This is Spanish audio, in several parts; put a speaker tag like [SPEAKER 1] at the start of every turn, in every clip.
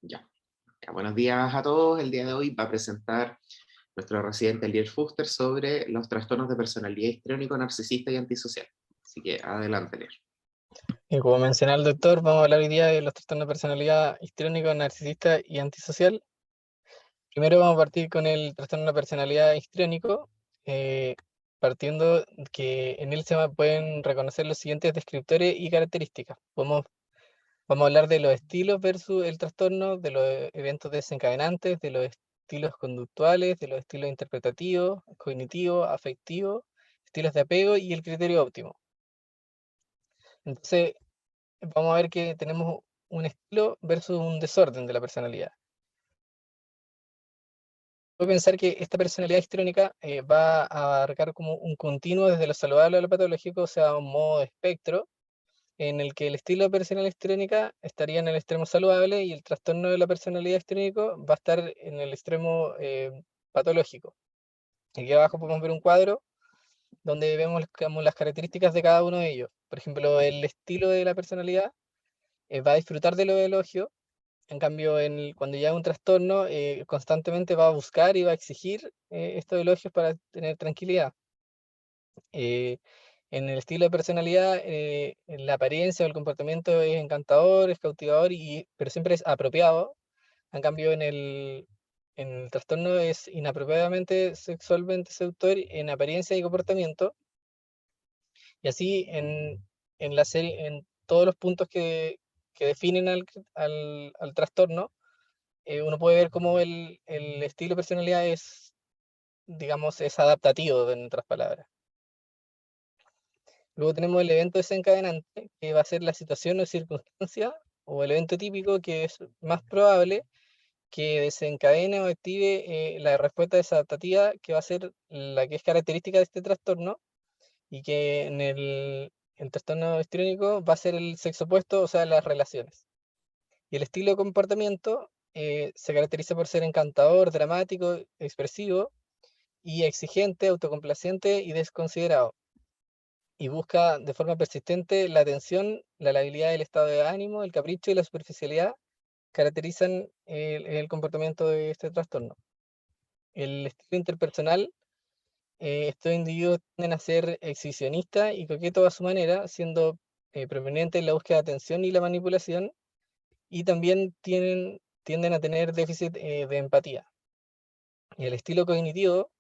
[SPEAKER 1] Ya. Ya, buenos días a todos. El día de hoy va a presentar nuestro residente Eliel Fuster sobre los trastornos de personalidad histriónico, narcisista y antisocial. Así que adelante, Eliel.
[SPEAKER 2] Y como mencionaba el doctor, vamos a hablar hoy día de los trastornos de personalidad histriónico, narcisista y antisocial. Primero vamos a partir con el trastorno de personalidad histriónico, eh, partiendo que en él pueden reconocer los siguientes descriptores y características. Vamos a hablar de los estilos versus el trastorno, de los eventos desencadenantes, de los estilos conductuales, de los estilos interpretativos, cognitivos, afectivos, estilos de apego y el criterio óptimo. Entonces, vamos a ver que tenemos un estilo versus un desorden de la personalidad. Puedo pensar que esta personalidad histriónica va a abarcar como un continuo desde lo saludable a lo patológico, o sea, un modo de espectro, en el que el estilo de personalidad histriónica estaría en el extremo saludable y el trastorno de la personalidad histriónico va a estar en el extremo patológico. Aquí abajo podemos ver un cuadro donde vemos como las características de cada uno de ellos. Por ejemplo, el estilo de la personalidad va a disfrutar de los elogios. En cambio, cuando ya hay un trastorno, constantemente va a buscar y va a exigir estos elogios para tener tranquilidad. Eh, en el estilo de personalidad, en la apariencia o el comportamiento es encantador, es cautivador, pero siempre es apropiado. En cambio, en el trastorno es inapropiadamente sexualmente seductor en apariencia y comportamiento. Y así en la serie, en todos los puntos que definen al trastorno, uno puede ver cómo el estilo de personalidad es, digamos, es adaptativo, en otras palabras. Luego tenemos el evento desencadenante, que va a ser la situación o circunstancia, o el evento típico, que es más probable que desencadene o active la respuesta desadaptativa, que va a ser la que es característica de este trastorno, y que el trastorno histriónico va a ser el sexo opuesto, o sea, las relaciones. Y el estilo de comportamiento se caracteriza por ser encantador, dramático, expresivo y exigente, autocomplaciente y desconsiderado. Y busca de forma persistente la atención, la labilidad del estado de ánimo, el capricho y la superficialidad caracterizan el comportamiento de este trastorno. El estilo interpersonal, estos individuos tienden a ser exhibicionistas y coquetos a su manera, siendo prominente en la búsqueda de atención y la manipulación, y también tienden a tener déficit de empatía. Y el estilo cognitivo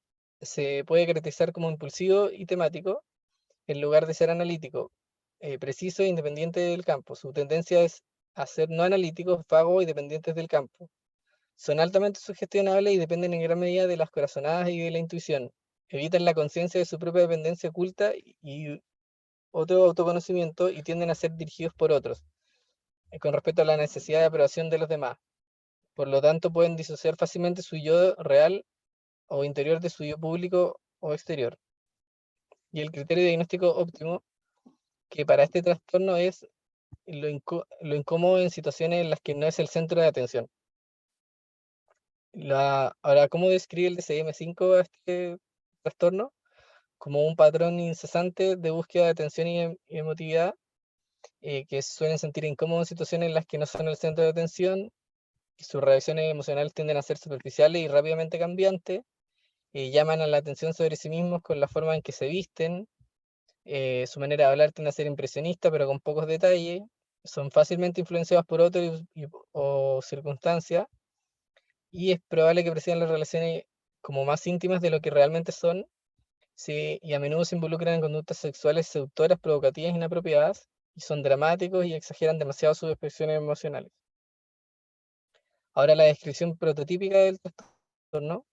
[SPEAKER 2] se puede caracterizar como impulsivo y temático, en lugar de ser analítico, preciso e independiente del campo. Su tendencia es a ser no analíticos, vagos y dependientes del campo. Son altamente sugestionables y dependen en gran medida de las corazonadas y de la intuición. Evitan la conciencia de su propia dependencia oculta y otro autoconocimiento y tienden a ser dirigidos por otros, con respecto a la necesidad de aprobación de los demás. Por lo tanto, pueden disociar fácilmente su yo real o interior de su yo público o exterior. Y el criterio diagnóstico óptimo, que para este trastorno es lo incómodo en situaciones en las que no es el centro de atención. Ahora, ¿cómo describe el DSM-5 a este trastorno? Como un patrón incesante de búsqueda de atención y emotividad, que suelen sentir incómodos en situaciones en las que no son el centro de atención, y sus reacciones emocionales tienden a ser superficiales y rápidamente cambiantes, llaman a la atención sobre sí mismos con la forma en que se visten, su manera de hablar tiende a ser impresionista, pero con pocos detalles, son fácilmente influenciados por otros o circunstancias, y es probable que perciban las relaciones como más íntimas de lo que realmente son, sí, y a menudo se involucran en conductas sexuales seductoras, provocativas, inapropiadas, y son dramáticos y exageran demasiado sus expresiones emocionales. Ahora, la descripción prototípica del trastorno.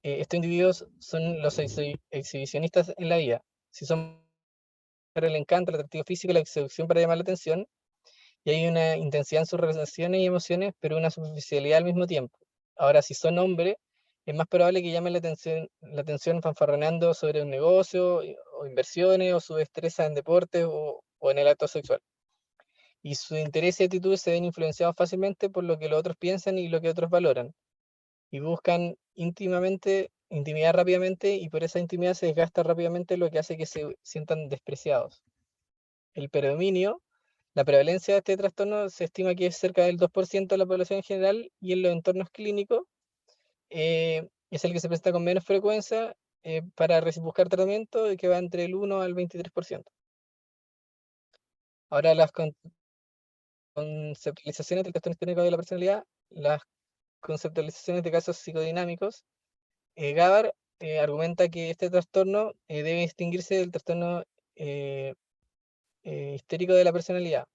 [SPEAKER 2] Estos individuos son los exhibicionistas en la vida. Si son para el encanto, el atractivo físico, la seducción para llamar la atención, y hay una intensidad en sus relaciones y emociones, pero una superficialidad al mismo tiempo. Ahora, si son hombres, es más probable que llamen la atención fanfarroneando sobre un negocio o inversiones o su destreza en deportes o en el acto sexual. Y sus intereses y actitudes se ven influenciados fácilmente por lo que los otros piensan y lo que otros valoran. Y buscan intimidad rápidamente, y por esa intimidad se desgasta rápidamente, lo que hace que se sientan despreciados. El predominio La prevalencia de este trastorno se estima que es cerca del 2% de la población en general y en los entornos clínicos es el que se presenta con menos frecuencia para buscar tratamiento y que va entre el 1 al 23%. Ahora las conceptualizaciones del trastorno histórico de la personalidad, las conceptualizaciones de casos psicodinámicos, Gabar argumenta que este trastorno debe distinguirse del trastorno histérico de la personalidad.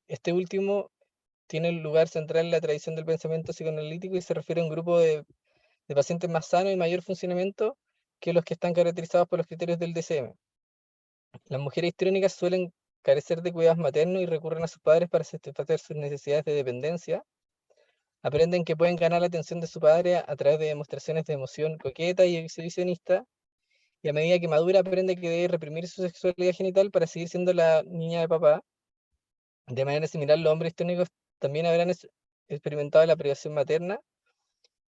[SPEAKER 2] Este último tiene el lugar central en la tradición del pensamiento psicoanalítico y se refiere a un grupo de pacientes más sanos y mayor funcionamiento que los que están caracterizados por los criterios del DCM. Las mujeres histriónicas suelen carecer de cuidados maternos y recurren a sus padres para satisfacer sus necesidades de dependencia. Aprenden que pueden ganar la atención de su padre a través de demostraciones de emoción coqueta y exhibicionista, y a medida que madura aprende que debe reprimir su sexualidad genital para seguir siendo la niña de papá. De manera similar, los hombres histriónicos también habrán experimentado la privación materna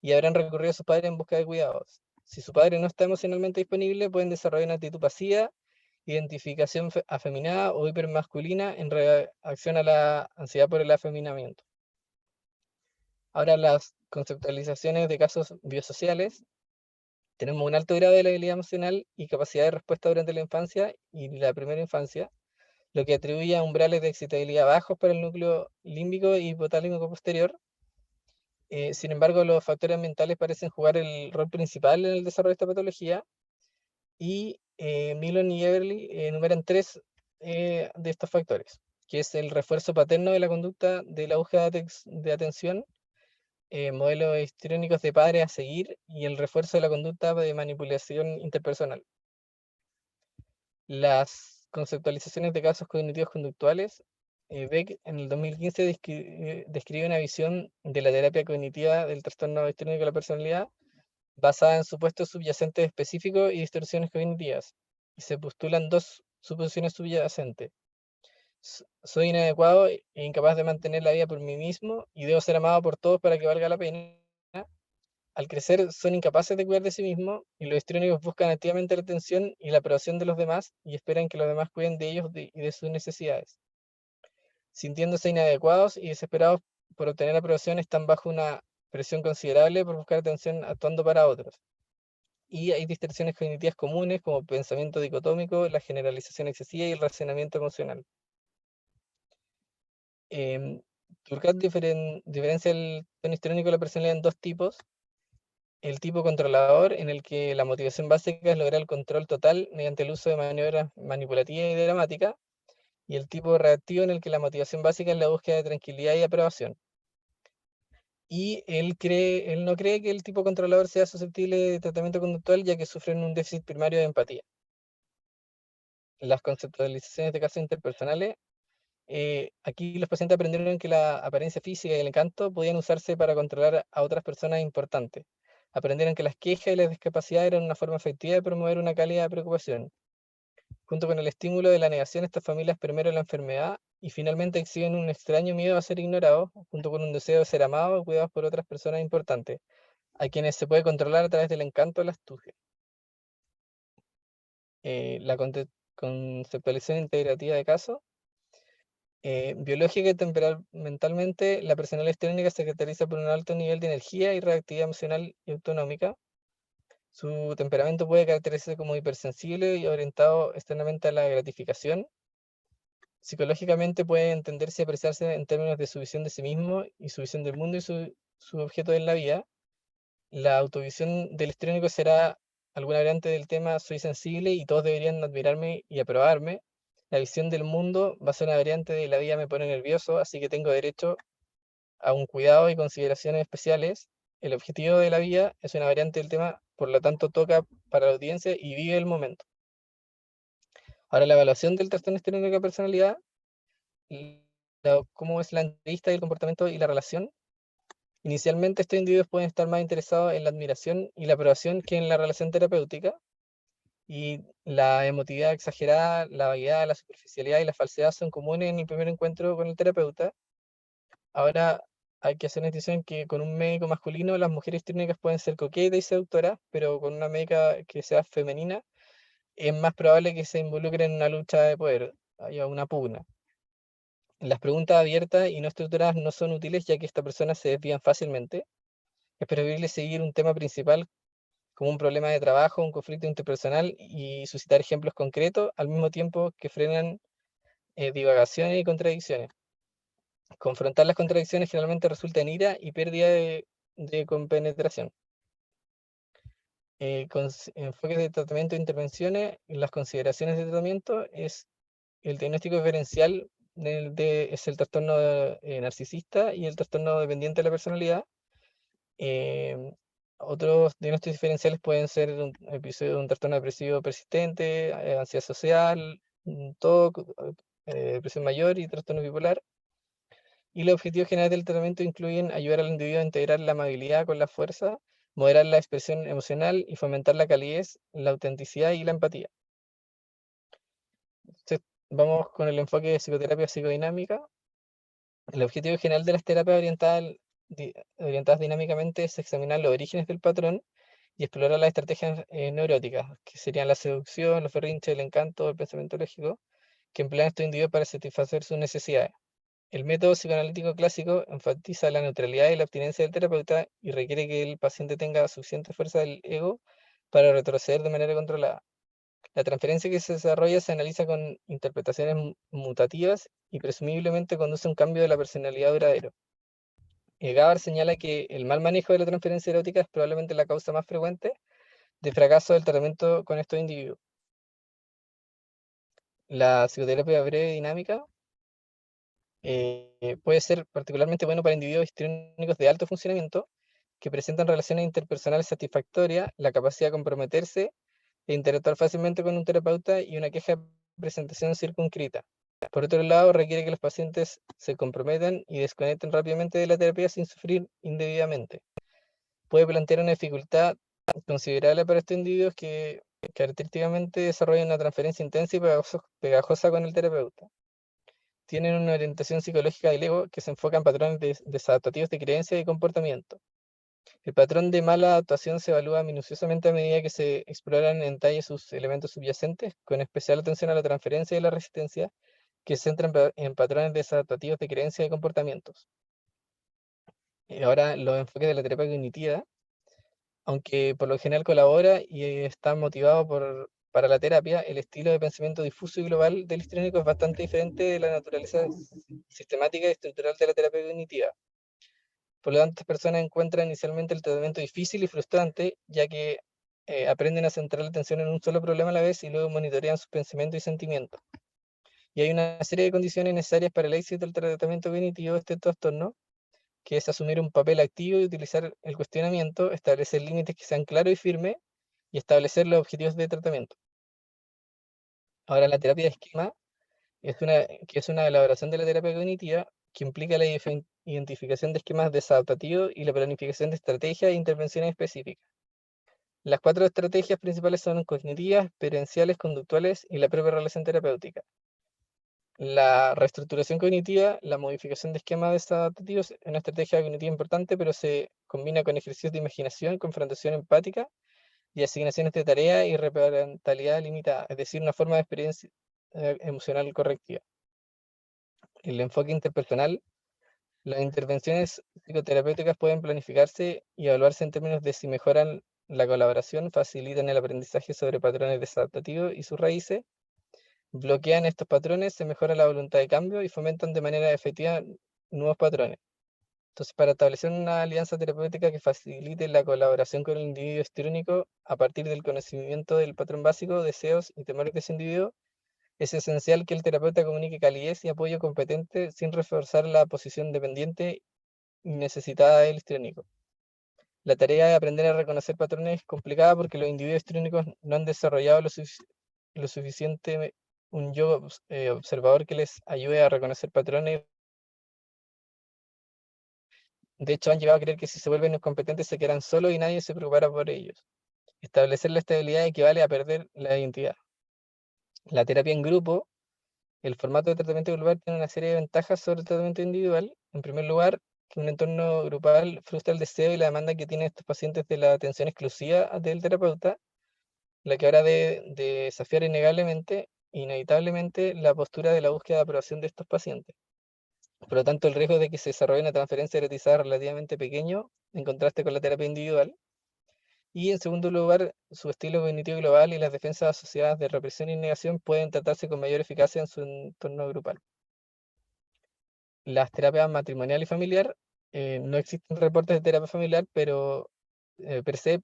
[SPEAKER 2] y habrán recurrido a sus padres en busca de cuidados. Si su padre no está emocionalmente disponible, pueden desarrollar una actitud pasiva, identificación afeminada o hipermasculina en reacción a la ansiedad por el afeminamiento. Ahora, las conceptualizaciones de casos biosociales. Tenemos un alto grado de la habilidad emocional y capacidad de respuesta durante la infancia y la primera infancia, lo que atribuye a umbrales de excitabilidad bajos para el núcleo límbico y hipotálamico posterior. Sin embargo, los factores ambientales parecen jugar el rol principal en el desarrollo de esta patología y Milon y Everly enumeran tres de estos factores, que es el refuerzo paterno de la conducta de la búsqueda de atención, modelos histriónicos de padres a seguir y el refuerzo de la conducta de manipulación interpersonal. Las conceptualizaciones de casos cognitivos conductuales, Beck en el 2015 describe una visión de la terapia cognitiva del trastorno histriónico de la personalidad basada en supuestos subyacentes específicos y distorsiones cognitivas. Y se postulan dos suposiciones subyacentes. Soy inadecuado e incapaz de mantener la vida por mí mismo y debo ser amado por todos para que valga la pena. Al crecer son incapaces de cuidar de sí mismos y los histriónicos buscan activamente la atención y la aprobación de los demás y esperan que los demás cuiden de ellos y de sus necesidades. Sintiéndose inadecuados y desesperados por obtener aprobación, están bajo una presión considerable por buscar atención actuando para otros. Y hay distorsiones cognitivas comunes como pensamiento dicotómico, la generalización excesiva y el racionamiento emocional. Turcat diferencia el tono histriónico de la personalidad en dos tipos. El tipo controlador, en el que la motivación básica es lograr el control total mediante el uso de maniobras manipulativas y dramáticas, y el tipo reactivo, en el que la motivación básica es la búsqueda de tranquilidad y aprobación. Y él no cree que el tipo controlador sea susceptible de tratamiento conductual, ya que sufren un déficit primario de empatía. Las conceptualizaciones de casos interpersonales. Aquí los pacientes aprendieron que la apariencia física y el encanto podían usarse para controlar a otras personas importantes. Aprendieron que las quejas y la discapacidad eran una forma efectiva de promover una cálida preocupación. Junto con el estímulo de la negación, estas familias primero la enfermedad y finalmente exhiben un extraño miedo a ser ignorados, junto con un deseo de ser amados o cuidados por otras personas importantes, a quienes se puede controlar a través del encanto o la astucia. La conceptualización integrativa de casos. Biológica y temperamentalmente, la personalidad histriónica se caracteriza por un alto nivel de energía y reactividad emocional y autonómica. Su temperamento puede caracterizarse como hipersensible y orientado externamente a la gratificación. Psicológicamente puede entenderse y apreciarse en términos de su visión de sí mismo y su visión del mundo y su objeto en la vida. La autovisión del histriónico será alguna variante del tema soy sensible y todos deberían admirarme y aprobarme. La visión del mundo va a ser una variante de la vida me pone nervioso, así que tengo derecho a un cuidado y consideraciones especiales. El objetivo de la vida es una variante del tema, por lo tanto toca para la audiencia y vive el momento. Ahora, la evaluación del trastorno histriónico de personalidad, cómo es la entrevista y el comportamiento y la relación. Inicialmente, estos individuos pueden estar más interesados en la admiración y la aprobación que en la relación terapéutica, y la emotividad exagerada, la vaguedad, la superficialidad y la falsedad son comunes en el primer encuentro con el terapeuta. Ahora hay que hacer una distinción que con un médico masculino las mujeres histriónicas pueden ser coquetas y seductoras, pero con una médica que sea femenina es más probable que se involucre en una lucha de poder, haya una pugna. Las preguntas abiertas y no estructuradas no son útiles, ya que estas personas se desvían fácilmente. Es preferible seguir un tema principal como un problema de trabajo, un conflicto interpersonal y suscitar ejemplos concretos al mismo tiempo que frenan divagaciones y contradicciones. Confrontar las contradicciones generalmente resulta en ira y pérdida de compenetración. Enfoques de tratamiento e intervenciones, las consideraciones de tratamiento es el diagnóstico diferencial es el trastorno narcisista y el trastorno dependiente de la personalidad. Em, Otros diagnósticos diferenciales pueden ser un episodio de un trastorno depresivo persistente, ansiedad social, TOC, depresión mayor y trastorno bipolar. Y los objetivos generales del tratamiento incluyen ayudar al individuo a integrar la amabilidad con la fuerza, moderar la expresión emocional y fomentar la calidez, la autenticidad y la empatía. Entonces, vamos con el enfoque de psicoterapia psicodinámica. El objetivo general de las terapias orientadas dinámicamente es examinar los orígenes del patrón y explorar las estrategias neuróticas, que serían la seducción, los berrinches, el encanto, el pensamiento lógico, que emplean estos individuos para satisfacer sus necesidades. El método psicoanalítico clásico enfatiza la neutralidad y la abstinencia del terapeuta y requiere que el paciente tenga suficiente fuerza del ego para retroceder de manera controlada. La transferencia que se desarrolla se analiza con interpretaciones mutativas y presumiblemente conduce a un cambio de la personalidad duradero. Gabar señala que el mal manejo de la transferencia erótica es probablemente la causa más frecuente de fracaso del tratamiento con estos individuos. La psicoterapia breve dinámica puede ser particularmente bueno para individuos histriónicos de alto funcionamiento que presentan relaciones interpersonales satisfactorias, la capacidad de comprometerse e interactuar fácilmente con un terapeuta y una queja de presentación circunscrita. Por otro lado, requiere que los pacientes se comprometan y desconecten rápidamente de la terapia sin sufrir indebidamente. Puede plantear una dificultad considerable para estos individuos que característicamente desarrollan una transferencia intensa y pegajosa con el terapeuta. Tienen una orientación psicológica del ego que se enfoca en patrones desadaptativos de creencia y comportamiento. El patrón de mala adaptación se evalúa minuciosamente a medida que se exploran en detalle sus elementos subyacentes, con especial atención a la transferencia y la resistencia, que se centran en patrones desadaptativos de creencia y comportamientos. Y ahora, los enfoques de la terapia cognitiva, aunque por lo general colabora y está motivado para la terapia, el estilo de pensamiento difuso y global del histriónico es bastante diferente de la naturaleza sistemática y estructural de la terapia cognitiva. Por lo tanto, estas personas encuentran inicialmente el tratamiento difícil y frustrante, ya que aprenden a centrar la atención en un solo problema a la vez y luego monitorean sus pensamientos y sentimientos. Y hay una serie de condiciones necesarias para el éxito del tratamiento cognitivo de este trastorno, que es asumir un papel activo y utilizar el cuestionamiento, establecer límites que sean claros y firmes y establecer los objetivos de tratamiento. Ahora, la terapia de esquema que es una elaboración de la terapia cognitiva que implica la identificación de esquemas desadaptativos y la planificación de estrategias e intervenciones específicas. Las 4 estrategias principales son cognitivas, experienciales, conductuales y la propia relación terapéutica. La reestructuración cognitiva, la modificación de esquemas desadaptativos, es una estrategia cognitiva importante, pero se combina con ejercicios de imaginación, confrontación empática y asignaciones de tarea y reparentalidad limitada, es decir, una forma de experiencia emocional correctiva. El enfoque interpersonal, las intervenciones psicoterapéuticas pueden planificarse y evaluarse en términos de si mejoran la colaboración, facilitan el aprendizaje sobre patrones desadaptativos y sus raíces, bloquean estos patrones, se mejora la voluntad de cambio y fomentan de manera efectiva nuevos patrones. Entonces, para establecer una alianza terapéutica que facilite la colaboración con el individuo histriónico a partir del conocimiento del patrón básico, deseos y temores de ese individuo, es esencial que el terapeuta comunique calidez y apoyo competente sin reforzar la posición dependiente y necesitada del histriónico. La tarea de aprender a reconocer patrones es complicada porque los individuos histriónicos no han desarrollado lo suficiente un yo observador que les ayude a reconocer patrones. De hecho, han llegado a creer que si se vuelven incompetentes se quedarán solos y nadie se preocupará por ellos. Establecer la estabilidad equivale a perder la identidad. La terapia en grupo, el formato de tratamiento grupal tiene una serie de ventajas sobre el tratamiento individual. En primer lugar, que un entorno grupal frustra el deseo y la demanda que tienen estos pacientes de la atención exclusiva del terapeuta, la que ahora de desafiar inevitablemente la postura de la búsqueda de aprobación de estos pacientes. Por lo tanto, el riesgo de que se desarrolle una transferencia erotizada es relativamente pequeño, en contraste con la terapia individual. Y en segundo lugar, su estilo cognitivo global y las defensas asociadas de represión y negación pueden tratarse con mayor eficacia en su entorno grupal. Las terapias matrimonial y familiar, no existen reportes de terapia familiar, pero per se,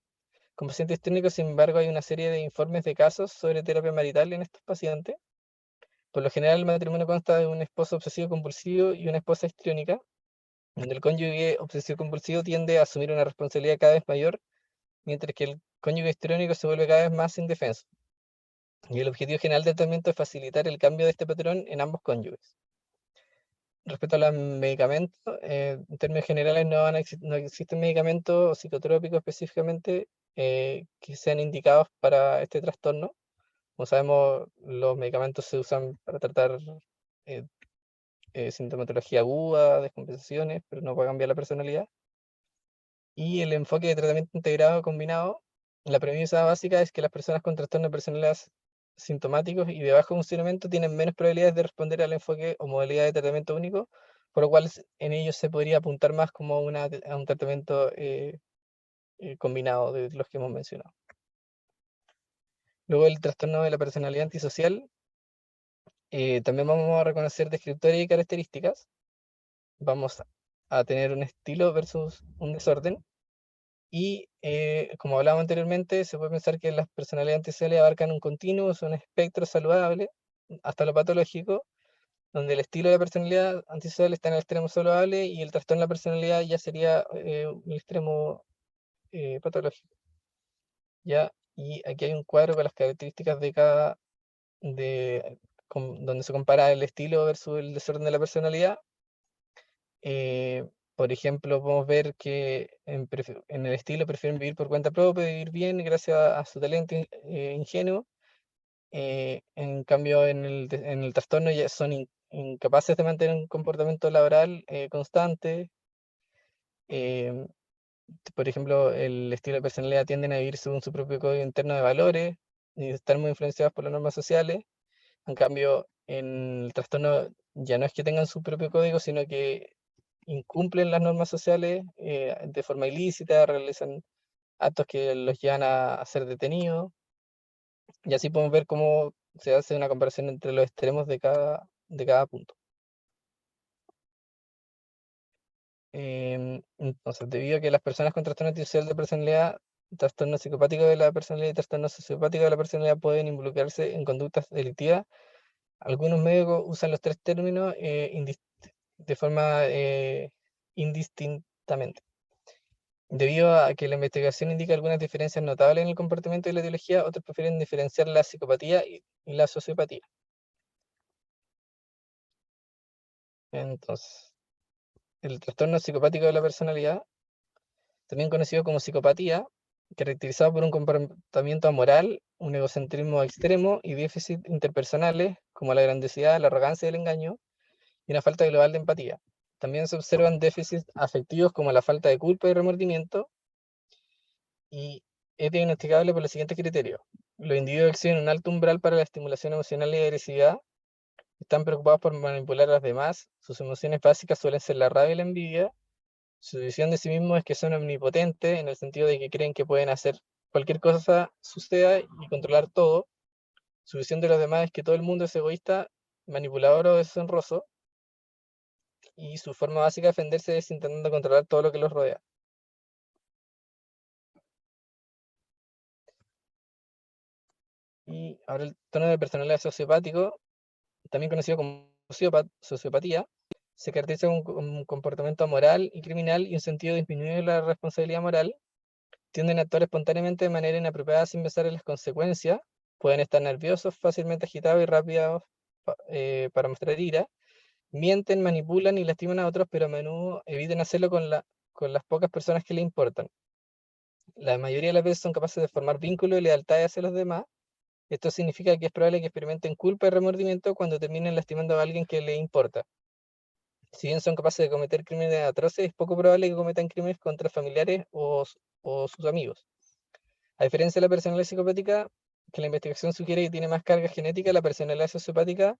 [SPEAKER 2] con pacientes técnicos, sin embargo, hay una serie de informes de casos sobre terapia marital en estos pacientes. Por lo general, el matrimonio consta de un esposo obsesivo compulsivo y una esposa histriónica, donde el cónyuge obsesivo compulsivo tiende a asumir una responsabilidad cada vez mayor, mientras que el cónyuge histriónico se vuelve cada vez más indefenso. Y el objetivo general del tratamiento es facilitar el cambio de este patrón en ambos cónyuges. Respecto a los medicamentos, en términos generales no existen medicamentos psicotrópicos específicamente que sean indicados para este trastorno. Como sabemos, los medicamentos se usan para tratar eh, sintomatología aguda, descompensaciones, pero no para cambiar la personalidad. Y el enfoque de tratamiento integrado combinado, la premisa básica es que las personas con trastornos de personalidad sintomáticos y de bajo funcionamiento tienen menos probabilidades de responder al enfoque o modalidad de tratamiento único, por lo cual en ellos se podría apuntar más como a un tratamiento combinado de los que hemos mencionado. Luego el trastorno de la personalidad antisocial, también vamos a reconocer descriptores y características. Vamos a tener un estilo versus un desorden. Y como hablábamos anteriormente, se puede pensar que las personalidades antisociales abarcan un continuo, son un espectro saludable, hasta lo patológico, donde el estilo de la personalidad antisocial está en el extremo saludable y el trastorno de la personalidad ya sería un extremo patológico. ¿Ya? Y aquí hay un cuadro con las características de cada, donde se compara el estilo versus el desorden de la personalidad. Por ejemplo, podemos ver que en el estilo prefieren vivir por cuenta propia, vivir bien gracias a su talento ingenuo. En cambio, en el trastorno ya son incapaces de mantener un comportamiento laboral constante. em, por ejemplo, el estilo de personalidad tienden a vivir según su propio código interno de valores y estar muy influenciados por las normas sociales. En cambio, en el trastorno ya no es que tengan su propio código, sino que incumplen las normas sociales de forma ilícita, realizan actos que los llevan a ser detenidos. Y así podemos ver cómo se hace una comparación entre los extremos de cada punto. Entonces, debido a que las personas con trastorno antisocial de personalidad, trastorno psicopático de la personalidad y trastorno sociopático de la personalidad pueden involucrarse en conductas delictivas, algunos médicos usan los tres términos de forma indistintamente. Debido a que la investigación indica algunas diferencias notables en el comportamiento y la etiología, otros prefieren diferenciar la psicopatía y la sociopatía. Entonces, el trastorno psicopático de la personalidad, también conocido como psicopatía, caracterizado por un comportamiento amoral, un egocentrismo extremo y déficits interpersonales, como la grandiosidad, la arrogancia y el engaño, y una falta global de empatía. También se observan déficits afectivos como la falta de culpa y remordimiento, y es diagnosticable por los siguientes criterios. Los individuos exhiben un alto umbral para la estimulación emocional y agresividad, están preocupados por manipular a los demás, sus emociones básicas suelen ser la rabia y la envidia, su visión de sí mismos es que son omnipotentes, en el sentido de que creen que pueden hacer cualquier cosa suceda y controlar todo, su visión de los demás es que todo el mundo es egoísta, manipulador o deshonroso, y su forma básica de defenderse es intentando controlar todo lo que los rodea. Y ahora el tono de personalidad sociopático, también conocido como sociopatía, se caracteriza con un comportamiento amoral y criminal y un sentido disminuido de la responsabilidad moral. Tienden a actuar espontáneamente de manera inapropiada sin pensar en las consecuencias. Pueden estar nerviosos, fácilmente agitados y rápidos para mostrar ira. Mienten, manipulan y lastiman a otros, pero a menudo evitan hacerlo con las pocas personas que le importan. La mayoría de las veces son capaces de formar vínculos y lealtad hacia los demás. Esto significa que es probable que experimenten culpa y remordimiento cuando terminen lastimando a alguien que les importa. Si bien son capaces de cometer crímenes atroces, es poco probable que cometan crímenes contra familiares o sus amigos. A diferencia de la personalidad psicopática, que la investigación sugiere que tiene más carga genética, la personalidad sociopática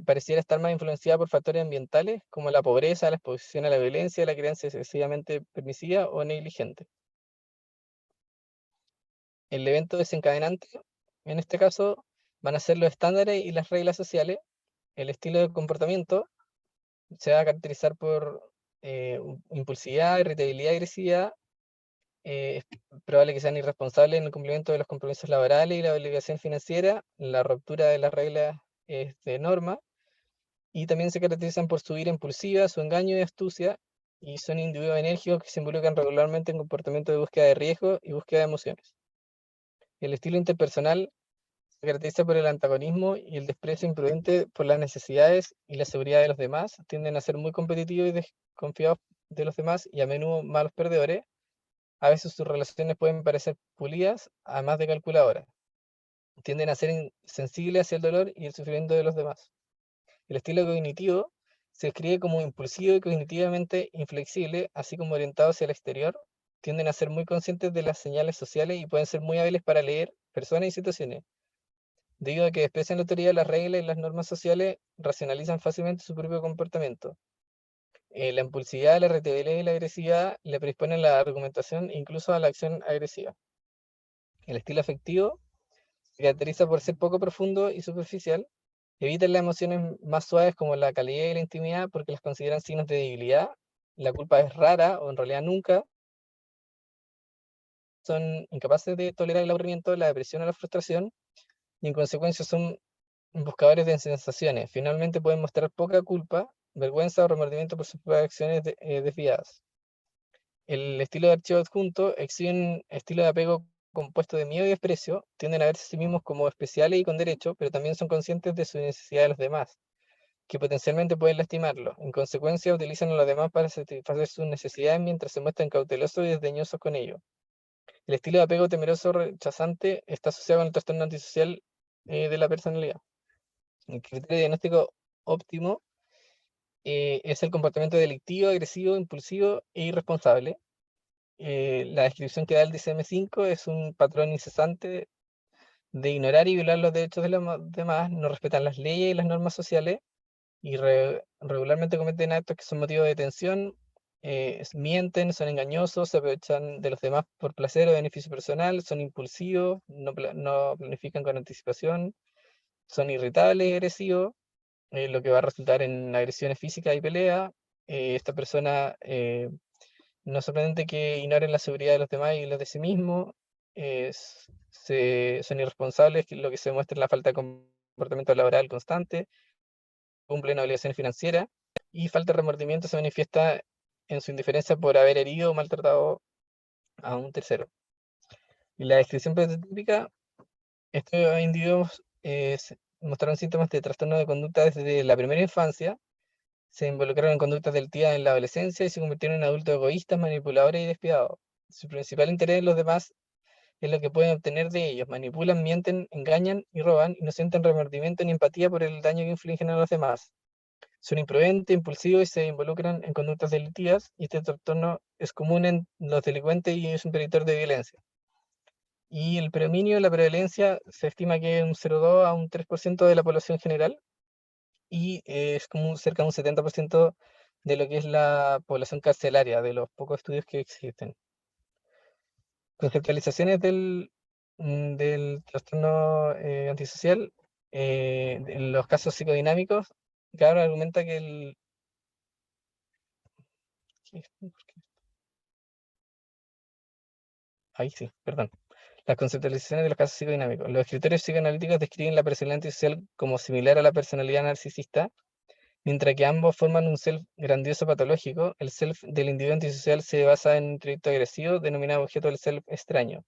[SPEAKER 2] pareciera estar más influenciada por factores ambientales como la pobreza, la exposición a la violencia, la crianza excesivamente permisiva o negligente. El evento desencadenante, en este caso, van a ser los estándares y las reglas sociales. El estilo de comportamiento se va a caracterizar por impulsividad, irritabilidad, agresividad. Es probable que sean irresponsables en el cumplimiento de los compromisos laborales y la obligación financiera, la ruptura de las reglas de norma, y también se caracterizan por su ira impulsiva, su engaño y astucia, y son individuos enérgicos que se involucran regularmente en comportamientos de búsqueda de riesgo y búsqueda de emociones. El estilo interpersonal se caracteriza por el antagonismo y el desprecio imprudente por las necesidades y la seguridad de los demás. Tienden a ser muy competitivos y desconfiados de los demás y a menudo malos perdedores. A veces sus relaciones pueden parecer pulidas, además de calculadoras. Tienden a ser insensibles hacia el dolor y el sufrimiento de los demás. El estilo cognitivo se describe como impulsivo y cognitivamente inflexible, así como orientado hacia el exterior. Tienden a ser muy conscientes de las señales sociales y pueden ser muy hábiles para leer personas y situaciones. Debido a que desprecian la autoridad, las reglas y las normas sociales, racionalizan fácilmente su propio comportamiento. La impulsividad, la irritabilidad y la agresividad le predisponen a la argumentación, incluso a la acción agresiva. El estilo afectivo se caracteriza por ser poco profundo y superficial. Evitan las emociones más suaves como la calidez y la intimidad porque las consideran signos de debilidad. La culpa es rara o en realidad nunca. Son incapaces de tolerar el aburrimiento, la depresión o la frustración y en consecuencia son buscadores de sensaciones. Finalmente pueden mostrar poca culpa, vergüenza o remordimiento por sus propias acciones desviadas. El estilo de archivo adjunto exhibe un estilo de apego compuesto de miedo y desprecio. Tienden a verse a sí mismos como especiales y con derecho, pero también son conscientes de su necesidad de los demás, que potencialmente pueden lastimarlos. En consecuencia, utilizan a los demás para satisfacer sus necesidades mientras se muestran cautelosos y desdeñosos con ellos. El estilo de apego temeroso rechazante está asociado con el trastorno antisocial de la personalidad. El criterio de diagnóstico óptimo es el comportamiento delictivo, agresivo, impulsivo e irresponsable. La descripción que da el DSM-5 es un patrón incesante de ignorar y violar los derechos de los demás, no respetan las leyes y las normas sociales y regularmente cometen actos que son motivo de tensión, mienten, son engañosos, se aprovechan de los demás por placer o beneficio personal, son impulsivos, no planifican con anticipación, son irritables y agresivos, lo que va a resultar en agresiones físicas y pelea. Esta persona no es sorprendente que ignoren la seguridad de los demás y los de sí mismos. Son irresponsables, lo que se muestra en la falta de comportamiento laboral constante, cumplen obligaciones financieras y falta de remordimiento se manifiesta en su indiferencia por haber herido o maltratado a un tercero. Y la descripción prototípica, estos individuos mostraron síntomas de trastorno de conducta desde la primera infancia, se involucraron en conductas delictivas en la adolescencia y se convirtieron en adultos egoístas, manipuladores y despiadados. Su principal interés en los demás es lo que pueden obtener de ellos. Manipulan, mienten, engañan y roban y no sienten remordimiento ni empatía por el daño que infligen a los demás. Son imprudentes, impulsivos y se involucran en conductas delictivas y este trastorno es común en los delincuentes y es un predictor de violencia. Y el predominio de la prevalencia se estima que es un 0,2 a un 3% de la población general y es como cerca de un 70% de lo que es la población carcelaria, de los pocos estudios que existen. Conceptualizaciones del trastorno antisocial, en los casos psicodinámicos, Gabor argumenta que el... Ahí sí, perdón. Las conceptualizaciones de los casos psicodinámicos. Los escritores psicoanalíticos describen la personalidad antisocial como similar a la personalidad narcisista, mientras que ambos forman un self grandioso patológico. El self del individuo antisocial se basa en un proyecto agresivo denominado objeto del self extraño.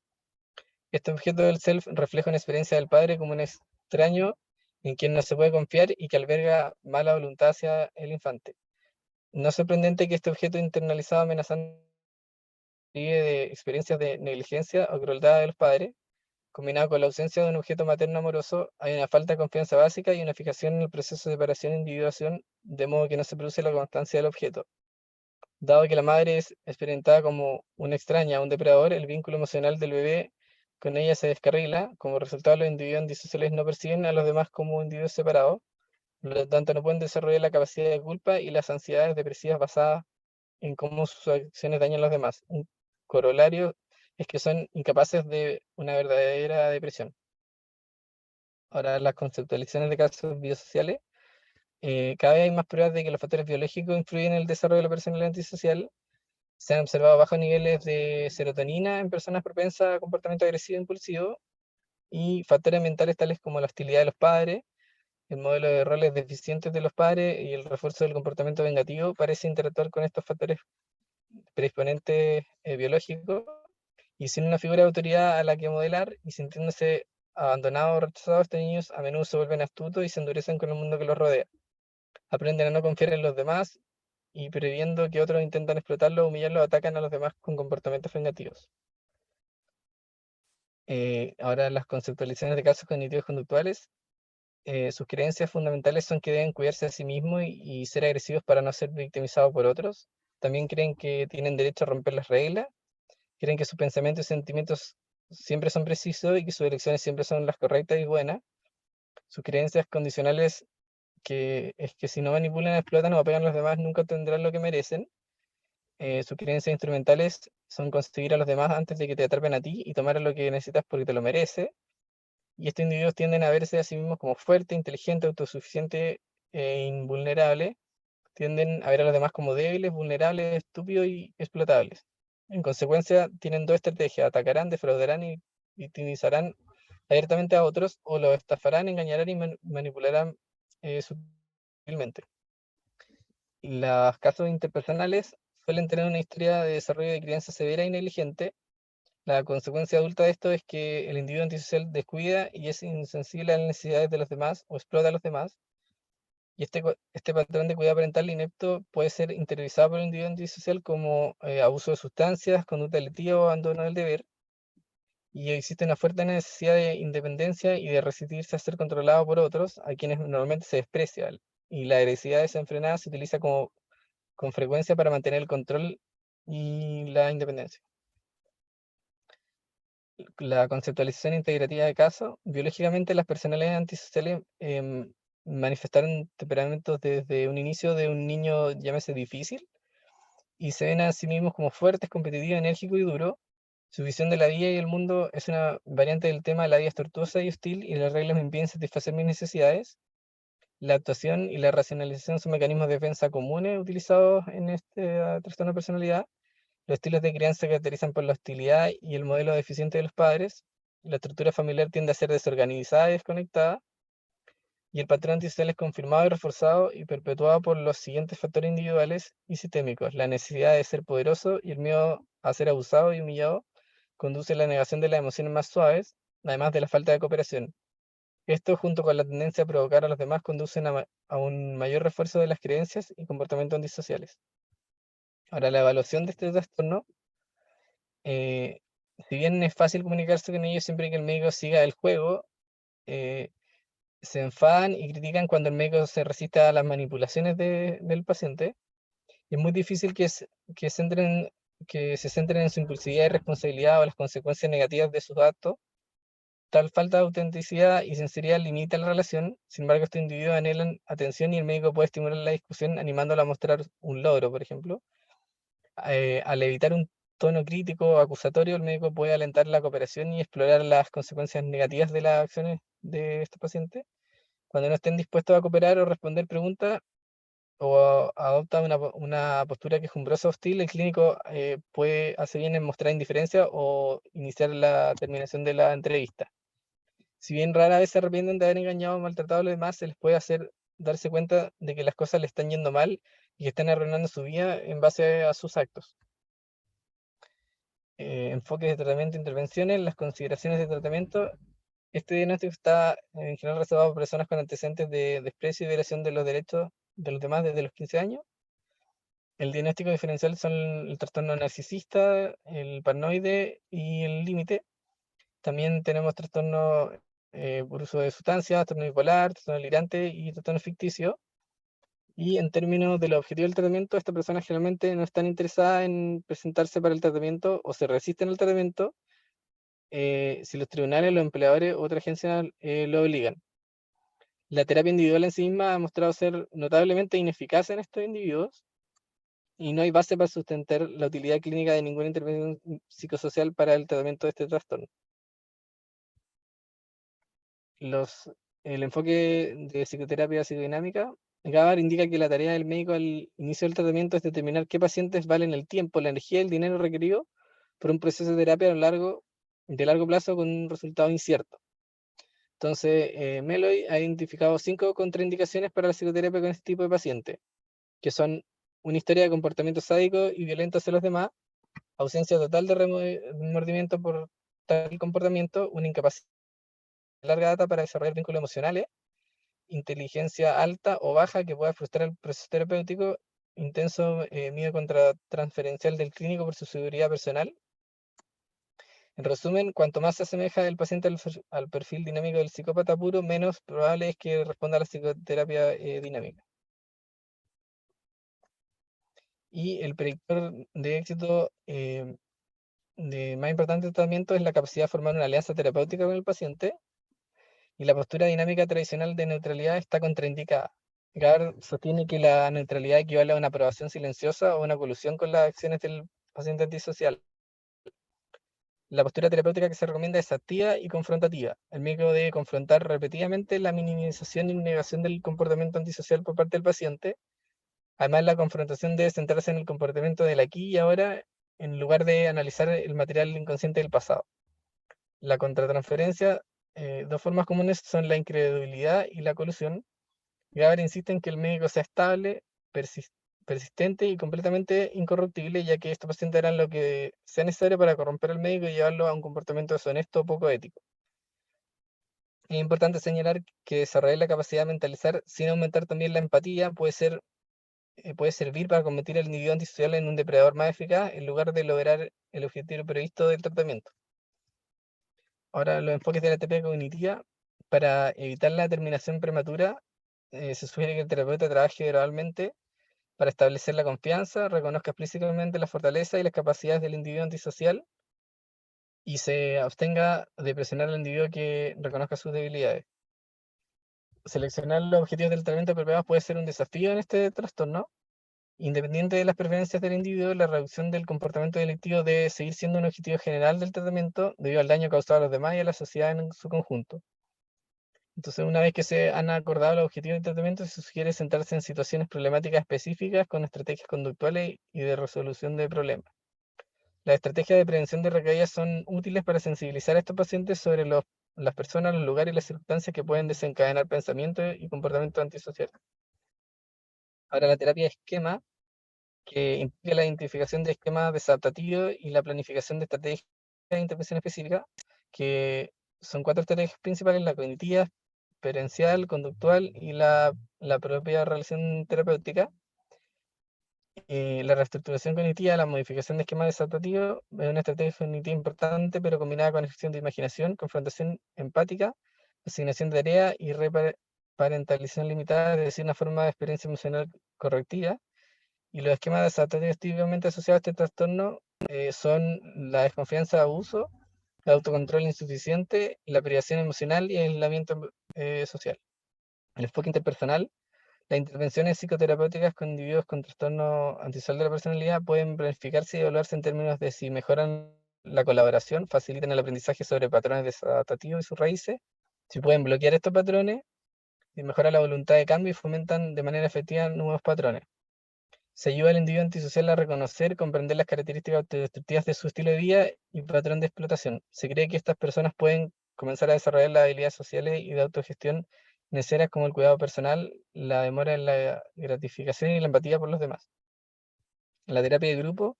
[SPEAKER 2] Este objeto del self refleja una experiencia del padre como un extraño en quien no se puede confiar y que alberga mala voluntad hacia el infante. No es sorprendente que este objeto internalizado amenazante de experiencias de negligencia o crueldad de los padres, combinado con la ausencia de un objeto materno amoroso, hay una falta de confianza básica y una fijación en el proceso de separación e individuación, de modo que no se produce la constancia del objeto. Dado que la madre es experimentada como una extraña, un depredador, el vínculo emocional del bebé con ella se descarrila. Como resultado, los individuos antisociales no perciben a los demás como individuos separados. Por lo tanto, no pueden desarrollar la capacidad de culpa y las ansiedades depresivas basadas en cómo sus acciones dañan a los demás. Un corolario es que son incapaces de una verdadera depresión. Ahora, las conceptualizaciones de casos biosociales. Cada vez hay más pruebas de que los factores biológicos influyen en el desarrollo de la personalidad antisocial. Se han observado bajos niveles de serotonina en personas propensas a comportamiento agresivo e impulsivo, y factores mentales tales como la hostilidad de los padres, el modelo de roles deficientes de los padres y el refuerzo del comportamiento vengativo parece interactuar con estos factores predisponentes biológicos, y sin una figura de autoridad a la que modelar y sintiéndose abandonados o rechazados, estos niños a menudo se vuelven astutos y se endurecen con el mundo que los rodea. Aprenden a no confiar en los demás y, previendo que otros intentan explotarlo o humillarlo, atacan a los demás con comportamientos vengativos. Ahora, las conceptualizaciones de casos cognitivos conductuales. Sus creencias fundamentales son que deben cuidarse a sí mismos y ser agresivos para no ser victimizados por otros. También creen que tienen derecho a romper las reglas. Creen que sus pensamientos y sentimientos siempre son precisos y que sus elecciones siempre son las correctas y buenas. Sus creencias condicionales, que es que si no manipulan, explotan o apegan a los demás, nunca tendrán lo que merecen. Sus creencias instrumentales son conseguir a los demás antes de que te atrapen a ti y tomar lo que necesitas porque te lo mereces. Y estos individuos tienden a verse a sí mismos como fuerte, inteligente, autosuficiente e invulnerable. Tienden a ver a los demás como débiles, vulnerables, estúpidos y explotables. En consecuencia, tienen dos estrategias: atacarán, defraudarán y victimizarán abiertamente a otros, o los estafarán, engañarán y manipularán sutilmente. Los casos interpersonales suelen tener una historia de desarrollo de crianza severa y negligente. La consecuencia adulta de esto es que el individuo antisocial descuida y es insensible a las necesidades de los demás o explota a los demás. Y este patrón de cuidado parental inepto puede ser interiorizado por el individuo antisocial como abuso de sustancias, conducta delictiva o abandono del deber. Y existe una fuerte necesidad de independencia y de resistirse a ser controlado por otros, a quienes normalmente se desprecia. Y la agresividad desenfrenada se utiliza con frecuencia para mantener el control y la independencia. La conceptualización integrativa de casos. Biológicamente, las personalidades antisociales manifestaron temperamentos desde un inicio de un niño, llámese difícil, y se ven a sí mismos como fuertes, competitivos, enérgicos y duros. Su visión de la vida y el mundo es una variante del tema: la vida es tortuosa y hostil y las reglas me impiden satisfacer mis necesidades. La actuación y la racionalización son mecanismos de defensa comunes utilizados en este trastorno de personalidad. Los estilos de crianza se caracterizan por la hostilidad y el modelo deficiente de los padres. La estructura familiar tiende a ser desorganizada y desconectada. Y el patrón antisocial es confirmado y reforzado y perpetuado por los siguientes factores individuales y sistémicos: la necesidad de ser poderoso y el miedo a ser abusado y humillado conduce a la negación de las emociones más suaves, además de la falta de cooperación. Esto, junto con la tendencia a provocar a los demás, conducen a un mayor refuerzo de las creencias y comportamientos antisociales. Ahora, la evaluación de este trastorno. eh, si bien es fácil comunicarse con ellos siempre que el médico siga el juego, eh, se enfadan y critican cuando el médico se resiste a las manipulaciones del paciente. Y es muy difícil que, que se centren en su impulsividad y responsabilidad o las consecuencias negativas de sus actos. Tal falta de autenticidad y sinceridad limita la relación. Sin embargo, estos individuos anhelan atención y el médico puede estimular la discusión animándola a mostrar un logro, por ejemplo. Al evitar un tono crítico o acusatorio, el médico puede alentar la cooperación y explorar las consecuencias negativas de las acciones de estos pacientes. Cuando no estén dispuestos a cooperar o responder preguntas, o adopta una postura quejumbrosa o hostil, el clínico hace bien en mostrar indiferencia o iniciar la terminación de la entrevista. Si bien rara vez se arrepienten de haber engañado o maltratado a los demás, se les puede hacer darse cuenta de que las cosas le están yendo mal y que están arruinando su vida en base a sus actos. Enfoques de tratamiento e intervenciones. Las consideraciones de tratamiento. Este diagnóstico está en general reservado a personas con antecedentes de desprecio y violación de los derechos de los demás desde los 15 años. El diagnóstico diferencial son el trastorno narcisista, el paranoide y el límite. También tenemos trastorno por uso de sustancias, trastorno bipolar, trastorno delirante y trastorno ficticio. Y en términos del objetivo del tratamiento, estas personas generalmente no están interesadas en presentarse para el tratamiento o se resisten al tratamiento si los tribunales, los empleadores u otra agencia lo obligan. La terapia individual en sí misma ha mostrado ser notablemente ineficaz en estos individuos y no hay base para sustentar la utilidad clínica de ninguna intervención psicosocial para el tratamiento de este trastorno. El enfoque de psicoterapia psicodinámica, Gabar indica que la tarea del médico al inicio del tratamiento es determinar qué pacientes valen el tiempo, la energía y el dinero requerido por un proceso de terapia de largo plazo con un resultado incierto. Entonces, Meloy ha identificado 5 contraindicaciones para la psicoterapia con este tipo de paciente, que son una historia de comportamiento sádico y violento hacia los demás, ausencia total de remordimiento por tal comportamiento, una incapacidad de larga data para desarrollar vínculos emocionales, inteligencia alta o baja que pueda frustrar el proceso terapéutico, intenso miedo contra transferencial del clínico por su seguridad personal. En resumen, cuanto más se asemeja el paciente al perfil dinámico del psicópata puro, menos probable es que responda a la psicoterapia dinámica. Y el predictor de éxito más importante del tratamiento es la capacidad de formar una alianza terapéutica con el paciente, y la postura dinámica tradicional de neutralidad está contraindicada. Gard sostiene que la neutralidad equivale a una aprobación silenciosa o una colusión con las acciones del paciente antisocial. La postura terapéutica que se recomienda es activa y confrontativa. El médico debe confrontar repetidamente la minimización y negación del comportamiento antisocial por parte del paciente. Además, la confrontación debe centrarse en el comportamiento del aquí y ahora, en lugar de analizar el material inconsciente del pasado. La contratransferencia, 2 formas comunes son la incredulidad y la colusión. Gaber insiste en que el médico sea estable, persistente y completamente incorruptible, ya que estos pacientes harán lo que sea necesario para corromper al médico y llevarlo a un comportamiento deshonesto o poco ético. Es importante señalar que desarrollar la capacidad de mentalizar sin aumentar también la empatía puede servir para convertir al individuo antisocial en un depredador más eficaz en lugar de lograr el objetivo previsto del tratamiento. Ahora, los enfoques de la terapia cognitiva: para evitar la terminación prematura, se sugiere que el terapeuta trabaje gradualmente para establecer la confianza, reconozca explícitamente las fortalezas y las capacidades del individuo antisocial y se abstenga de presionar al individuo que reconozca sus debilidades. Seleccionar los objetivos del tratamiento apropiados puede ser un desafío en este trastorno. Independiente de las preferencias del individuo, la reducción del comportamiento delictivo debe seguir siendo un objetivo general del tratamiento debido al daño causado a los demás y a la sociedad en su conjunto. Entonces, una vez que se han acordado los objetivos del tratamiento, se sugiere centrarse en situaciones problemáticas específicas con estrategias conductuales y de resolución de problemas. Las estrategias de prevención de recaídas son útiles para sensibilizar a estos pacientes sobre las personas, los lugares y las circunstancias que pueden desencadenar pensamientos y comportamientos antisociales. Ahora, la terapia de esquema, que implica la identificación de esquemas desadaptativos y la planificación de estrategias de intervención específica, que son 4 estrategias principales: la cognitiva, experiencial, conductual y la propia relación terapéutica. La reestructuración cognitiva, la modificación de esquemas desadaptativos, es una estrategia cognitiva importante, pero combinada con ejercicio de imaginación, confrontación empática, asignación de tarea y reparentalización limitada, es decir, una forma de experiencia emocional correctiva. Y los esquemas desadaptativos típicamente asociados a este trastorno son la desconfianza, abuso, el autocontrol insuficiente, la privación emocional y el aislamiento social. El enfoque interpersonal: las intervenciones psicoterapéuticas con individuos con trastorno antisocial de la personalidad pueden planificarse y evaluarse en términos de si mejoran la colaboración, facilitan el aprendizaje sobre patrones desadaptativos y sus raíces, si pueden bloquear estos patrones, si mejoran la voluntad de cambio y fomentan de manera efectiva nuevos patrones. Se ayuda al individuo antisocial a reconocer y comprender las características autodestructivas de su estilo de vida y patrón de explotación. Se cree que estas personas pueden comenzar a desarrollar las habilidades sociales y de autogestión necesarias, como el cuidado personal, la demora en la gratificación y la empatía por los demás. La terapia de grupo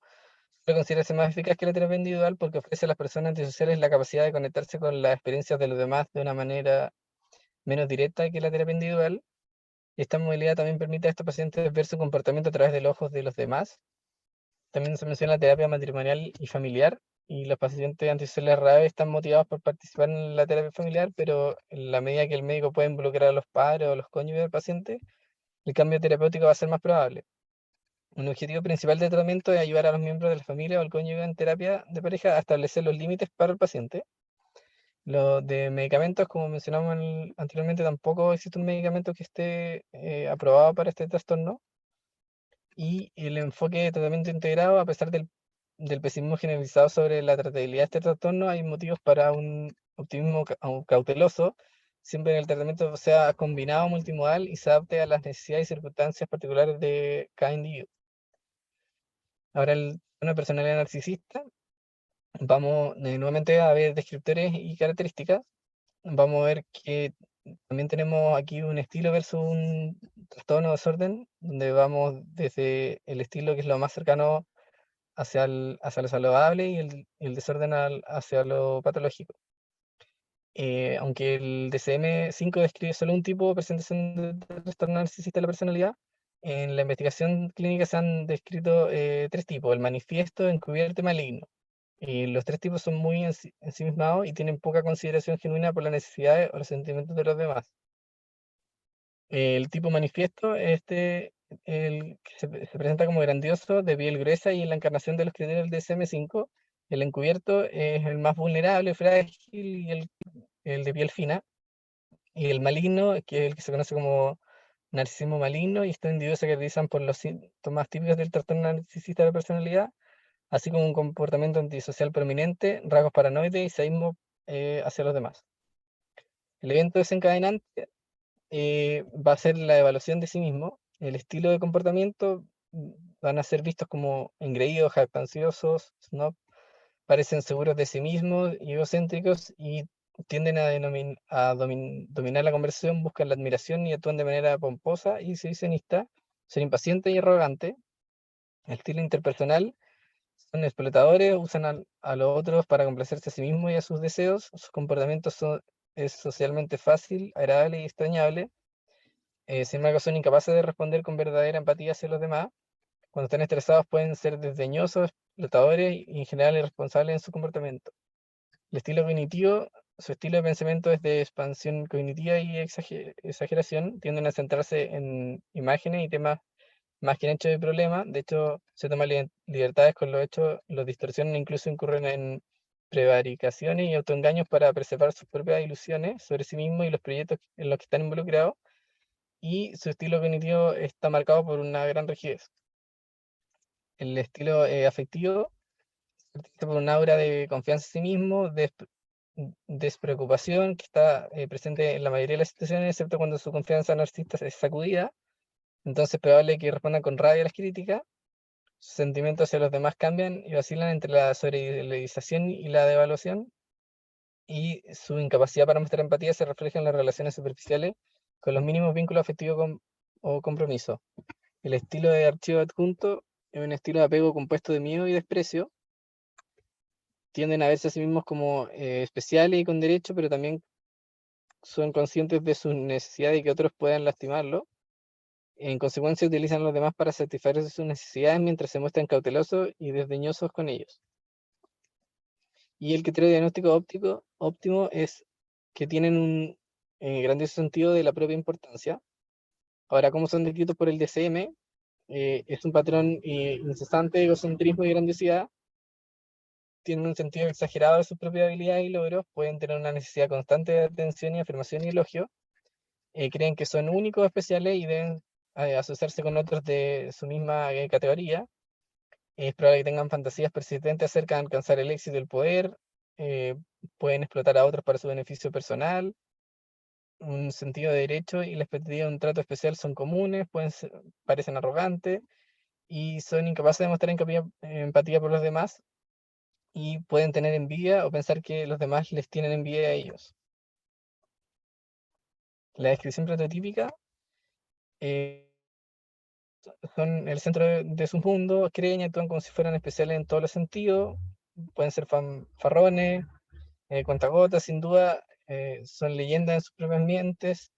[SPEAKER 2] suele considerarse más eficaz que la terapia individual porque ofrece a las personas antisociales la capacidad de conectarse con las experiencias de los demás de una manera menos directa que la terapia individual. Esta modalidad también permite a estos pacientes ver su comportamiento a través de los ojos de los demás. También se menciona la terapia matrimonial y familiar, y los pacientes antisociales rara vez están motivados por participar en la terapia familiar, pero en la medida que el médico puede involucrar a los padres o los cónyuges del paciente, el cambio terapéutico va a ser más probable. Un objetivo principal del tratamiento es ayudar a los miembros de la familia o al cónyuge en terapia de pareja a establecer los límites para el paciente. Lo de medicamentos, como mencionamos anteriormente, tampoco existe un medicamento que esté aprobado para este trastorno. Y el enfoque de tratamiento integrado, a pesar del pesimismo generalizado sobre la tratabilidad de este trastorno, hay motivos para un optimismo cauteloso, siempre en el tratamiento sea combinado multimodal y se adapte a las necesidades y circunstancias particulares de cada individuo. Ahora, una personalidad narcisista, vamos nuevamente a ver descriptores y características. Vamos a ver que también tenemos aquí un estilo versus un trastorno o desorden, donde vamos desde el estilo que es lo más cercano hacia lo saludable y el desorden hacia lo patológico. Aunque el DSM-5 describe solo un tipo de presentación de trastorno narcisista de la personalidad, en la investigación clínica se han descrito tres tipos: el manifiesto, encubierto y maligno. Y los tres tipos son muy ensimismados y tienen poca consideración genuina por las necesidades o los sentimientos de los demás. El tipo manifiesto, el que se presenta como grandioso, de piel gruesa y en la encarnación de los criterios del DSM-5. El encubierto es el más vulnerable, frágil y el de piel fina. Y el maligno, que es el que se conoce como narcisismo maligno, y estos individuos se caracterizan por los síntomas típicos del trastorno narcisista de la personalidad, así como un comportamiento antisocial prominente, rasgos paranoides y sadismo hacia los demás. El evento desencadenante va a ser la evaluación de sí mismo. El estilo de comportamiento van a ser vistos como engreídos, jactanciosos, ¿no? Parecen seguros de sí mismos y egocéntricos y tienden a dominar la conversación, buscan la admiración y actúan de manera pomposa y exhibicionista, son impacientes y arrogantes. El estilo interpersonal: son explotadores, usan a los otros para complacerse a sí mismos y a sus deseos. Sus comportamientos es socialmente fácil, agradable y extrañable. Sin embargo, son incapaces de responder con verdadera empatía hacia los demás. Cuando están estresados pueden ser desdeñosos, explotadores y en general irresponsables en su comportamiento. El estilo cognitivo: su estilo de pensamiento es de expansión cognitiva y exageración. Tienden a centrarse en imágenes y temas más que en hechos de problema. De hecho, se toman libertades con los hechos, los distorsionan e incluso incurren en prevaricaciones y autoengaños para preservar sus propias ilusiones sobre sí mismos y los proyectos en los que están involucrados. Y su estilo cognitivo está marcado por una gran rigidez. El estilo afectivo se caracteriza por un aura de confianza en sí mismo, despreocupación, que está presente en la mayoría de las situaciones, excepto cuando su confianza narcisista es sacudida. Entonces es probable que respondan con rabia a las críticas. Sus sentimientos hacia los demás cambian y vacilan entre la sobreidealización y la devaluación. Y su incapacidad para mostrar empatía se refleja en las relaciones superficiales, con los mínimos vínculos afectivos o compromiso. El estilo de archivo adjunto es un estilo de apego compuesto de miedo y desprecio. Tienden a verse a sí mismos como especiales y con derecho, pero también son conscientes de su necesidad de que otros puedan lastimarlo. En consecuencia, utilizan a los demás para satisfacer sus necesidades mientras se muestran cautelosos y desdeñosos con ellos. Y el criterio diagnóstico óptimo es que tienen un grandioso sentido de la propia importancia. Ahora, ¿cómo son descritos por el DCM? Es un patrón incesante de egocentrismo y grandiosidad. Tienen un sentido exagerado de sus propias habilidades y logros. Pueden tener una necesidad constante de atención y afirmación y elogio. Creen que son únicos, especiales y deben asociarse con otros de su misma categoría. Es probable que tengan fantasías persistentes acerca de alcanzar el éxito y el poder. eh, Pueden explotar a otros para su beneficio personal. Un sentido de derecho y la expectativa de un trato especial son comunes, parecen arrogantes y son incapaces de mostrar empatía por los demás, y pueden tener envidia o pensar que los demás les tienen envidia a ellos. La descripción prototípica: eh, son el centro de su mundo, creen y actúan como si fueran especiales en todos los sentidos. Pueden ser farrones, cuentagotas, sin duda. Son leyendas en sus propios ambientes.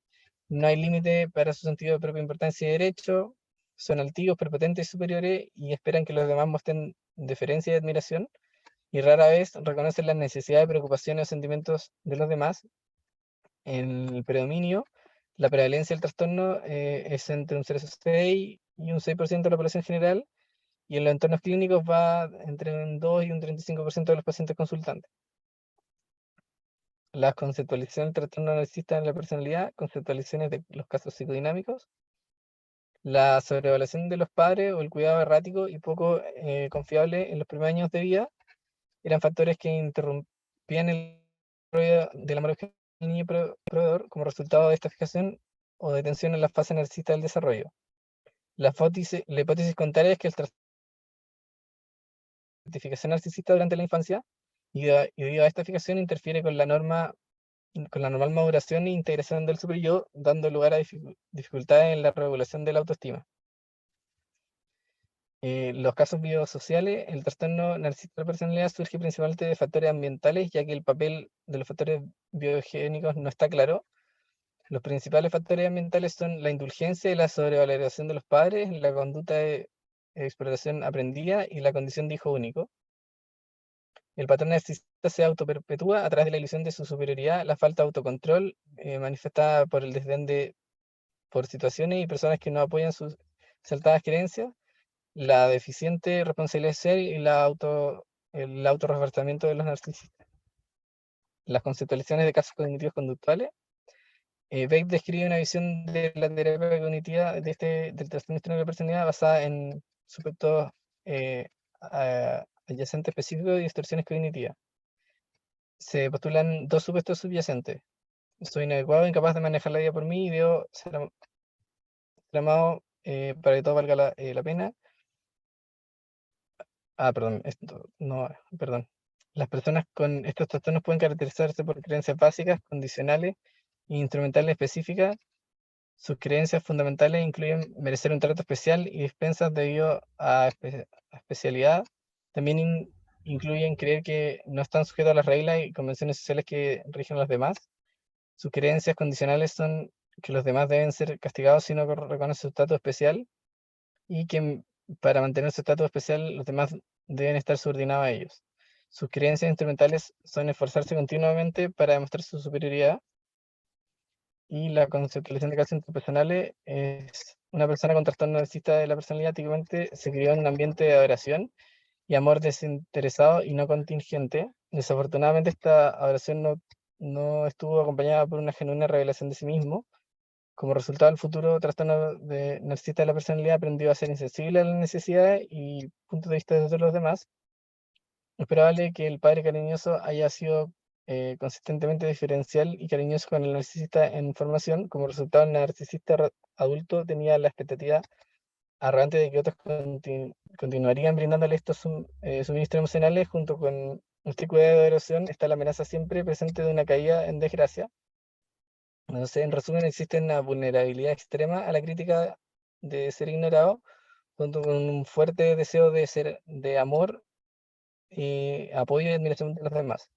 [SPEAKER 2] No hay límite para su sentido de propia importancia y derecho. Son altivos, prepotentes y superiores y esperan que los demás muestren deferencia y admiración. Y rara vez reconocen las necesidades, preocupaciones o sentimientos de los demás. En el predominio, la prevalencia del trastorno es entre un 0,6 y un 6% de la población general, y en los entornos clínicos va entre un 2 y un 35% de los pacientes consultantes. la conceptualización del trastorno narcisista en la personalidad, conceptualizaciones de los casos psicodinámicos, la sobrevaluación de los padres o el cuidado errático y poco confiable en los primeros años de vida eran factores que interrumpían el desarrollo del amor del niño proveedor como resultado de esta fijación o detención en la fase narcisista del desarrollo. La hipótesis contraria es que el identificación narcisista durante la infancia y debido a esta fijación interfiere con la normal maduración e integración del superyo, dando lugar a dificultades en la regulación de la autoestima. Los casos biosociales, el trastorno narcisista de la personalidad surge principalmente de factores ambientales, ya que el papel de los factores biogénicos no está claro. Los principales factores ambientales son la indulgencia y la sobrevaloración de los padres, la conducta de explotación aprendida y la condición de hijo único. El patrón narcisista se autoperpetúa a través de la ilusión de su superioridad, la falta de autocontrol, manifestada por el desdén por situaciones y personas que no apoyan sus exaltadas creencias, la deficiente responsabilidad social y el autorrefuerzamiento de los narcisistas. Las conceptualizaciones de casos cognitivos conductuales. Beck describe una visión de la terapia cognitiva del trastorno de la personalidad basada en supuestos adyacentes específicos y distorsiones cognitivas. Se postulan dos supuestos subyacentes. Soy inadecuado, incapaz de manejar la vida por mí y debo ser amado para que todo valga la pena. Perdón, no, perdón. Las personas con estos trastornos pueden caracterizarse por creencias básicas, condicionales e instrumentales específicas. Sus creencias fundamentales incluyen merecer un trato especial y dispensas debido a especialidad. También incluyen creer que no están sujetos a las reglas y convenciones sociales que rigen a los demás. Sus creencias condicionales son que los demás deben ser castigados si no reconocen su estatus especial y que para mantener su estatus especial los demás deben estar subordinados a ellos. Sus creencias instrumentales son esforzarse continuamente para demostrar su superioridad. Y la conceptualización de casos interpersonales es una persona con trastorno narcisista de la personalidad típicamente se crió en un ambiente de adoración y amor desinteresado y no contingente. Desafortunadamente esta adoración no estuvo acompañada por una genuina revelación de sí mismo. Como resultado del futuro trastorno narcisista de la personalidad aprendió a ser insensible a las necesidades y puntos de vista de todos los demás. Es probable que el padre cariñoso haya sido consistentemente diferencial y cariñoso con el narcisista en formación. Como resultado, el narcisista adulto tenía la expectativa arrogante de que otros continuarían brindándole estos suministros emocionales. Junto con este cuidado de adoración está la amenaza siempre presente de una caída en desgracia. Entonces, en resumen, existe una vulnerabilidad extrema a la crítica de ser ignorado, junto con un fuerte deseo de amor y apoyo y admiración de los demás.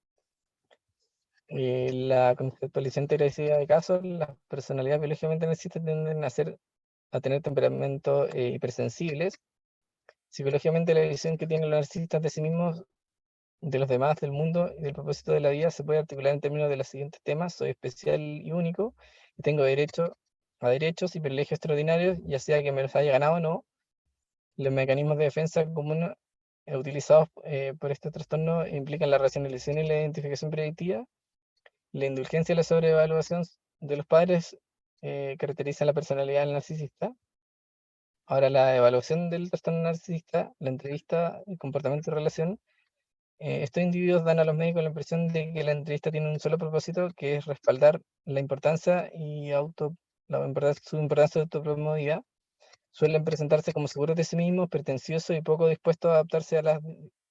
[SPEAKER 2] La conceptualización teórica de casos, las personalidades biológicamente narcisistas tienden a tener temperamentos hipersensibles. Psicológicamente, la visión que tienen los narcisistas de sí mismos, de los demás, del mundo y del propósito de la vida se puede articular en términos de los siguientes temas: soy especial y único, y tengo derecho a derechos y privilegios extraordinarios, ya sea que me los haya ganado o no. Los mecanismos de defensa comunes utilizados por este trastorno implican la racionalización y la identificación predictiva. La indulgencia y la sobreevaluación de los padres caracterizan la personalidad del narcisista. Ahora, la evaluación del trastorno narcisista, la entrevista, el comportamiento y relación. Estos individuos dan a los médicos la impresión de que la entrevista tiene un solo propósito, que es respaldar la importancia su importancia de autopromovida. Suelen presentarse como seguros de sí mismos, pretenciosos y poco dispuestos a adaptarse a las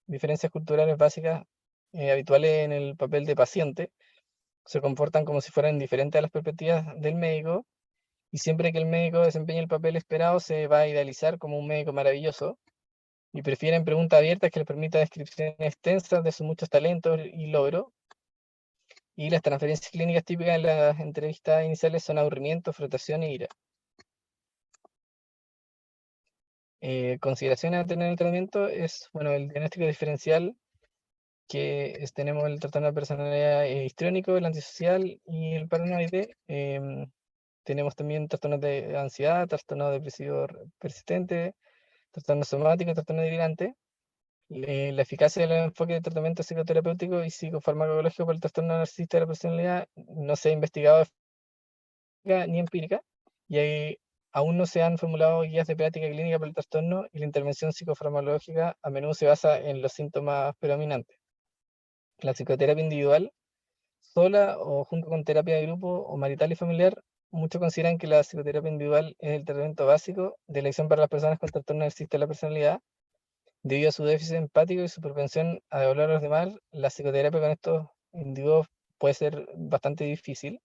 [SPEAKER 2] diferencias culturales básicas habituales en el papel de paciente. Se comportan como si fueran diferentes a las perspectivas del médico, y siempre que el médico desempeñe el papel esperado se va a idealizar como un médico maravilloso, y prefieren preguntas abiertas que les permita descripciones extensas de sus muchos talentos y logros. Y las transferencias clínicas típicas en las entrevistas iniciales son aburrimiento, frustración e ira. Consideraciones a tener en el tratamiento es, bueno, el diagnóstico diferencial, tenemos el trastorno de personalidad histriónico, el antisocial y el paranoide. Tenemos también trastornos de ansiedad, trastorno depresivo persistente, trastorno somático, trastorno delirante. La eficacia del enfoque de tratamiento psicoterapéutico y psicofarmacológico para el trastorno narcisista de la personalidad no se ha investigado ni empírica, y aún no se han formulado guías de práctica clínica para el trastorno, y la intervención psicofarmacológica a menudo se basa en los síntomas predominantes. La psicoterapia individual, sola o junto con terapia de grupo o marital y familiar, muchos consideran que la psicoterapia individual es el tratamiento básico de elección para las personas con trastorno narcisista de la personalidad. Debido a su déficit empático y su propensión a devolver a los demás, la psicoterapia con estos individuos puede ser bastante difícil.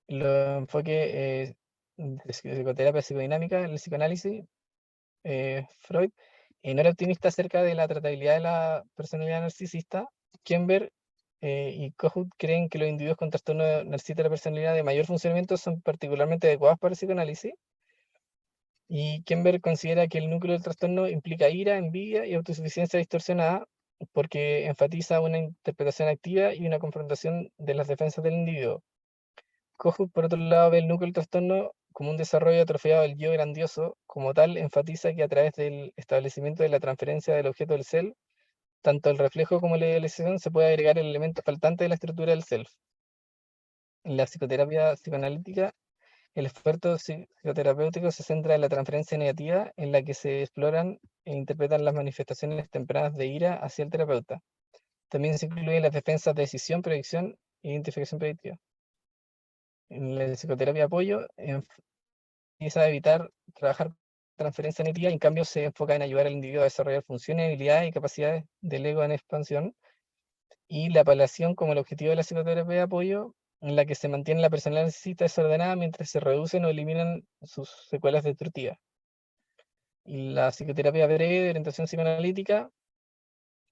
[SPEAKER 2] Los enfoques de psicoterapia psicodinámica, el psicoanálisis, Freud, no era optimista acerca de la tratabilidad de la personalidad narcisista. Kember y Kohut creen que los individuos con trastorno narcisista de la personalidad de mayor funcionamiento son particularmente adecuados para el psicoanálisis. Y Kember considera que el núcleo del trastorno implica ira, envidia y autosuficiencia distorsionada, porque enfatiza una interpretación activa y una confrontación de las defensas del individuo. Kohut, por otro lado, ve el núcleo del trastorno como un desarrollo atrofiado del yo grandioso. Como tal, enfatiza que a través del establecimiento de la transferencia del objeto del self, tanto el reflejo como la idealización, se puede agregar el elemento faltante de la estructura del self. En la psicoterapia psicoanalítica, el esfuerzo psicoterapéutico se centra en la transferencia negativa, en la que se exploran e interpretan las manifestaciones tempranas de ira hacia el terapeuta. También se incluyen las defensas de decisión, predicción e identificación predictiva. En la psicoterapia apoyo, empieza a evitar trabajar transferencia negativa y en cambio se enfoca en ayudar al individuo a desarrollar funciones, habilidades y capacidades del ego en expansión. Y la palación como el objetivo de la psicoterapia de apoyo, en la que se mantiene la personalidad narcisista desordenada mientras se reducen o eliminan sus secuelas destructivas. Y la psicoterapia breve de orientación psicoanalítica,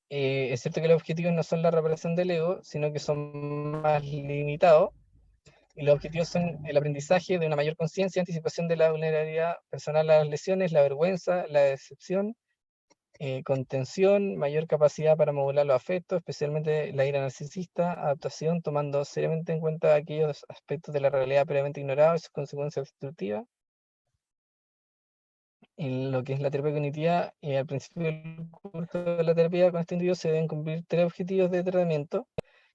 [SPEAKER 2] es cierto que los objetivos no son la reparación del ego, sino que son más limitados. Y los objetivos son el aprendizaje de una mayor conciencia, anticipación de la vulnerabilidad personal a las lesiones, la vergüenza, la decepción, contención, mayor capacidad para modular los afectos, especialmente la ira narcisista, adaptación, tomando seriamente en cuenta aquellos aspectos de la realidad previamente ignorados y sus consecuencias destructivas. En lo que es la terapia cognitiva, al principio del curso de la terapia con este individuo se deben cumplir tres objetivos de tratamiento,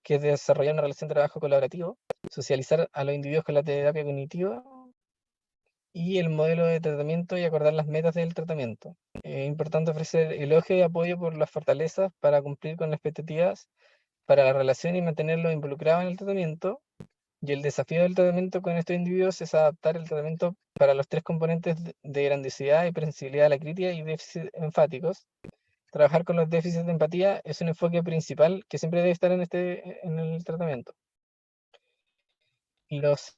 [SPEAKER 2] que es desarrollar una relación de trabajo colaborativo, socializar a los individuos con la terapia cognitiva y el modelo de tratamiento y acordar las metas del tratamiento. Es importante ofrecer elogio y apoyo por las fortalezas para cumplir con las expectativas para la relación y mantenerlos involucrados en el tratamiento. Y el desafío del tratamiento con estos individuos es adaptar el tratamiento para los tres componentes de grandiosidad, hipersensibilidad a la crítica y déficit enfáticos. Trabajar con los déficits de empatía es un enfoque principal que siempre debe estar en el tratamiento. Y los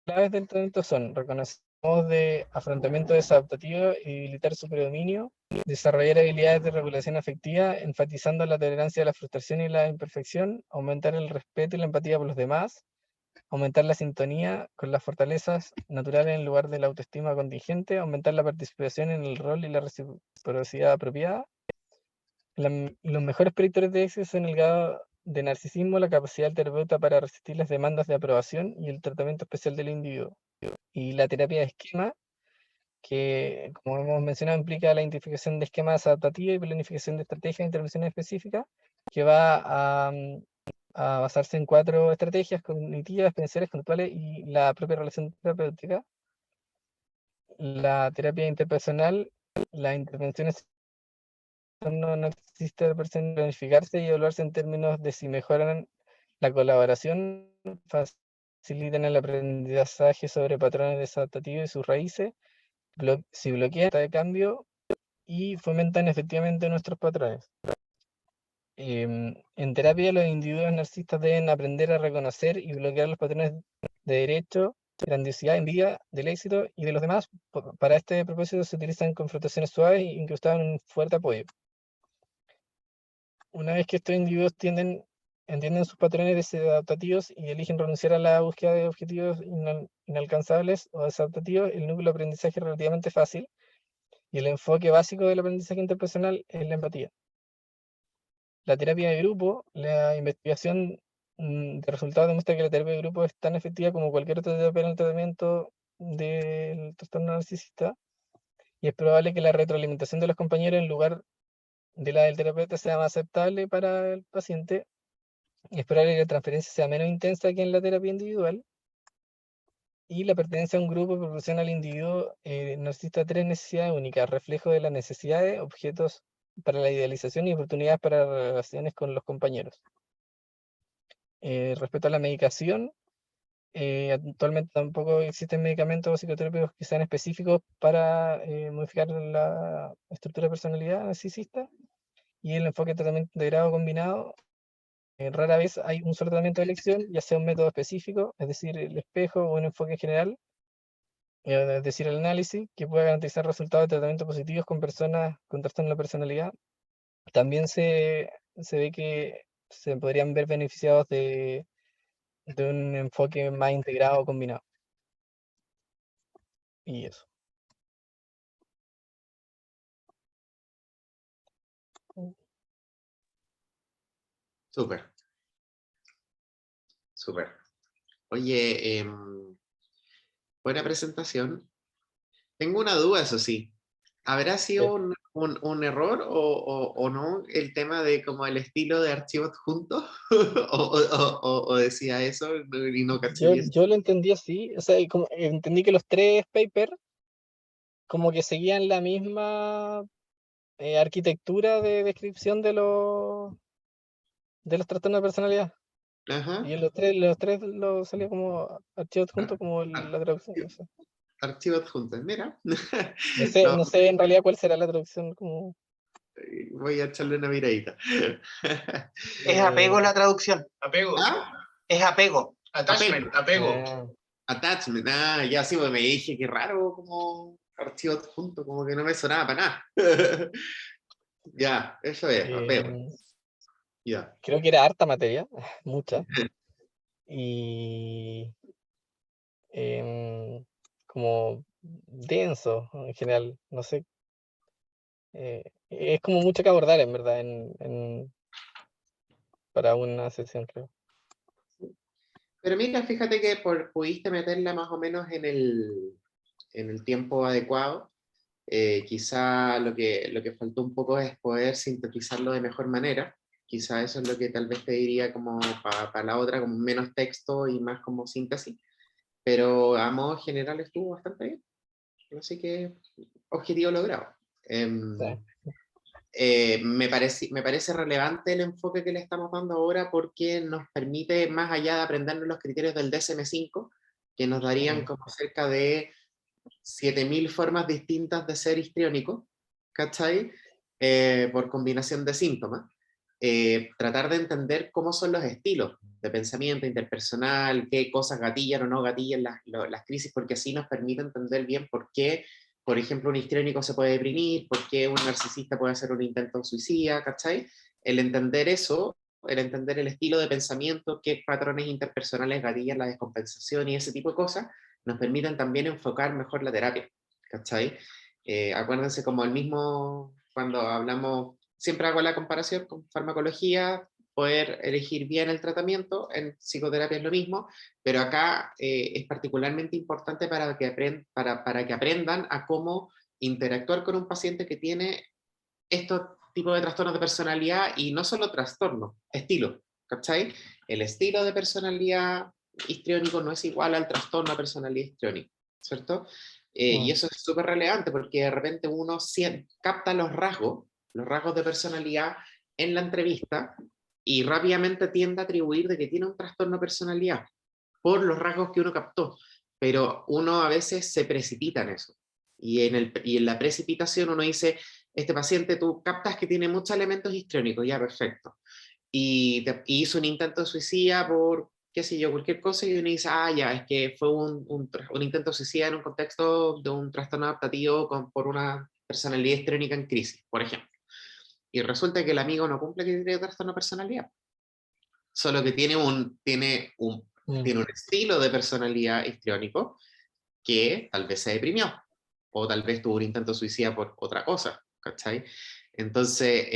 [SPEAKER 2] claves del tratamiento son reconocer modos de afrontamiento desadaptativo y debilitar su predominio, desarrollar habilidades de regulación afectiva, enfatizando la tolerancia a la frustración y la imperfección, aumentar el respeto y la empatía por los demás, aumentar la sintonía con las fortalezas naturales en lugar de la autoestima contingente, aumentar la participación en el rol y la reciprocidad apropiada. Los mejores predictores de éxito son el grado de narcisismo, la capacidad del terapeuta para resistir las demandas de aprobación y el tratamiento especial del individuo. Y la terapia de esquema, que como hemos mencionado implica la identificación de esquemas adaptativos y planificación de estrategias de intervenciones específicas, que va a basarse en 4 estrategias cognitivas, experienciales, conductuales y la propia relación terapéutica. La terapia interpersonal, las intervenciones no narcisista de persona, planificarse y evaluarse en términos de si mejoran la colaboración, facilitan el aprendizaje sobre patrones desadaptativos y sus raíces, si bloquean de cambio y fomentan efectivamente nuestros patrones. En terapia, los individuos narcisistas deben aprender a reconocer y bloquear los patrones de derecho, grandiosidad, envidia del éxito y de los demás. Para este propósito se utilizan confrontaciones suaves e incrustadas en un fuerte apoyo. Una vez que estos individuos entienden sus patrones desadaptativos y eligen renunciar a la búsqueda de objetivos inalcanzables o desadaptativos, el núcleo de aprendizaje es relativamente fácil y el enfoque básico del aprendizaje interpersonal es la empatía. La terapia de grupo, la investigación de resultados demuestra que la terapia de grupo es tan efectiva como cualquier otra terapia en el tratamiento del trastorno narcisista, y es probable que la retroalimentación de los compañeros en lugar de la del terapeuta sea más aceptable para el paciente. Es probable que la transferencia sea menos intensa que en la terapia individual. Y la pertenencia a un grupo proporciona al individuo narcisista tres necesidades únicas: reflejo de las necesidades, objetos para la idealización y oportunidades para relaciones con los compañeros. Respecto a la medicación, actualmente tampoco existen medicamentos psicoterápicos que sean específicos para modificar la estructura de personalidad narcisista, y el enfoque de tratamiento integrado combinado, rara vez hay un solo tratamiento de elección, ya sea un método específico, es decir, el espejo, o un enfoque general, es decir, el análisis, que pueda garantizar resultados de tratamiento positivos con personas con trastorno de la personalidad. También se ve que se podrían ver beneficiados de un enfoque más integrado combinado. Y eso.
[SPEAKER 1] Súper, súper. Oye, buena presentación. Tengo una duda, eso sí. ¿Habrá sido un error o no el tema de como el estilo de archivo adjunto? ¿O decía eso y no caché bien?
[SPEAKER 2] Yo lo entendí así, o sea, y como, entendí que los tres papers como que seguían la misma arquitectura de descripción de los trastornos de personalidad. Y
[SPEAKER 1] Ajá.
[SPEAKER 2] en los tres lo salía como archivo adjunto, como la traducción, no sé.
[SPEAKER 1] Archivo adjunto, mira.
[SPEAKER 2] No
[SPEAKER 1] No,
[SPEAKER 2] sé en realidad cuál será la traducción como...
[SPEAKER 1] voy a echarle una miradita.
[SPEAKER 3] Es apego la traducción.
[SPEAKER 4] Apego.
[SPEAKER 1] ¿Ah?
[SPEAKER 3] Es apego.
[SPEAKER 4] Attachment, apego.
[SPEAKER 1] Attachment, ya sí, pues me dije, qué raro como archivo adjunto, como que no me sonaba para nada. Ya, eso es, apego. Ya.
[SPEAKER 2] Creo que era harta materia, mucha. Y como denso en general, no sé. Es como mucho que abordar en verdad para una sesión, creo.
[SPEAKER 1] Pero mira, fíjate que pudiste meterla más o menos en el tiempo adecuado. Quizá lo que faltó un poco es poder sintetizarlo de mejor manera. Quizá eso es lo que tal vez te diría como para la otra, como menos texto y más como síntesis. Pero a modo general estuvo bastante bien. Así que objetivo logrado.
[SPEAKER 2] Sí.
[SPEAKER 1] Me parece relevante el enfoque que le estamos dando ahora porque nos permite, más allá de aprendernos los criterios del DSM-5, que nos darían como cerca de 7.000 formas distintas de ser histriónico, ¿cachai? Por combinación de síntomas. Tratar de entender cómo son los estilos de pensamiento interpersonal, qué cosas gatillan o no gatillan las crisis, porque así nos permite entender bien por qué, por ejemplo, un histriónico se puede deprimir, por qué un narcisista puede hacer un intento suicida, ¿cachai? El entender eso, el entender el estilo de pensamiento, qué patrones interpersonales gatillan la descompensación y ese tipo de cosas, nos permiten también enfocar mejor la terapia, ¿cachai? Acuérdense como el mismo, cuando hablamos, siempre hago la comparación con farmacología, poder elegir bien el tratamiento, en psicoterapia es lo mismo, pero acá es particularmente importante para que aprendan a cómo interactuar con un paciente que tiene estos tipos de trastornos de personalidad y no solo trastornos, estilo, ¿cachai? El estilo de personalidad histriónico no es igual al trastorno de personalidad histriónico, ¿cierto? Y eso es súper relevante porque de repente uno capta los rasgos de personalidad en la entrevista y rápidamente tiende a atribuir de que tiene un trastorno de personalidad por los rasgos que uno captó, pero uno a veces se precipita en eso. Y en la precipitación uno dice, este paciente tú captas que tiene muchos elementos histriónicos, ya perfecto. Y hizo un intento de suicida por, qué sé yo, cualquier cosa, y uno dice, ya, es que fue un intento de suicida en un contexto de un trastorno adaptativo por una personalidad histriónica en crisis, por ejemplo. Y resulta que el amigo no cumple criterio de trastorno de personalidad, solo que tiene un estilo de personalidad histriónico que tal vez se deprimió, o tal vez tuvo un intento de suicida por otra cosa, ¿cachai? Entonces,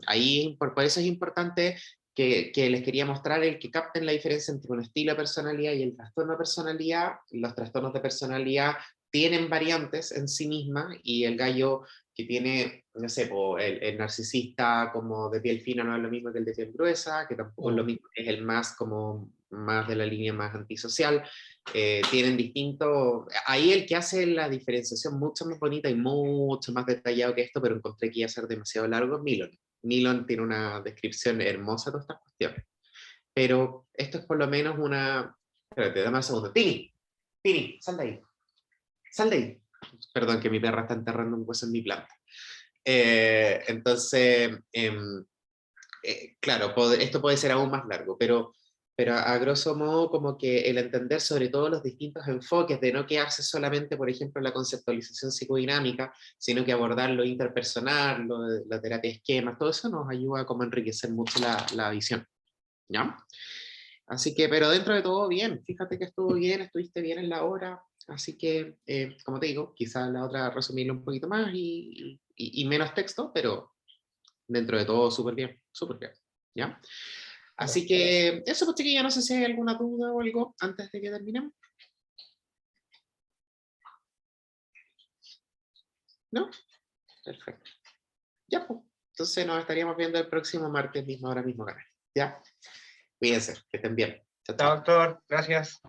[SPEAKER 1] ahí, por eso es importante que les quería mostrar el que capten la diferencia entre un estilo de personalidad y el trastorno de personalidad. Los trastornos de personalidad tienen variantes en sí mismas y el gallo que tiene, no sé, el narcisista como de piel fina no es lo mismo que el de piel gruesa, que tampoco es lo mismo, es el más como más de la línea más antisocial. Tienen distintos, ahí el que hace la diferenciación mucho más bonita y mucho más detallado que esto, pero encontré que iba a ser demasiado largo, es Milon. Milon tiene una descripción hermosa de todas estas cuestiones. Pero esto es por lo menos una... Espérate, dame un segundo. Tini, Tini, sal de ahí. Sal de ahí. Perdón, que mi perra está enterrando un hueso en mi planta. Entonces, claro, esto puede ser aún más largo, pero a grosso modo como que el entender sobre todo los distintos enfoques, de no quedarse solamente, por ejemplo, en la conceptualización psicodinámica, sino que abordar lo interpersonal, la terapia de esquemas, todo eso nos ayuda como a enriquecer mucho la visión, ¿ya? Así que, pero dentro de todo bien, fíjate que estuvo bien, estuviste bien en la hora, así que, como te digo, quizás la otra resumirlo un poquito más y menos texto, pero dentro de todo súper bien, ¿ya? Así que eso, pues chiquilla, no sé si hay alguna duda o algo antes de que terminemos. ¿No? Perfecto. Ya, pues. Entonces nos estaríamos viendo el próximo martes, misma hora, mismo canal. ¿Ya? Cuídense, que estén bien. Chao,
[SPEAKER 3] Chao,
[SPEAKER 1] chao.
[SPEAKER 3] doctor. Gracias.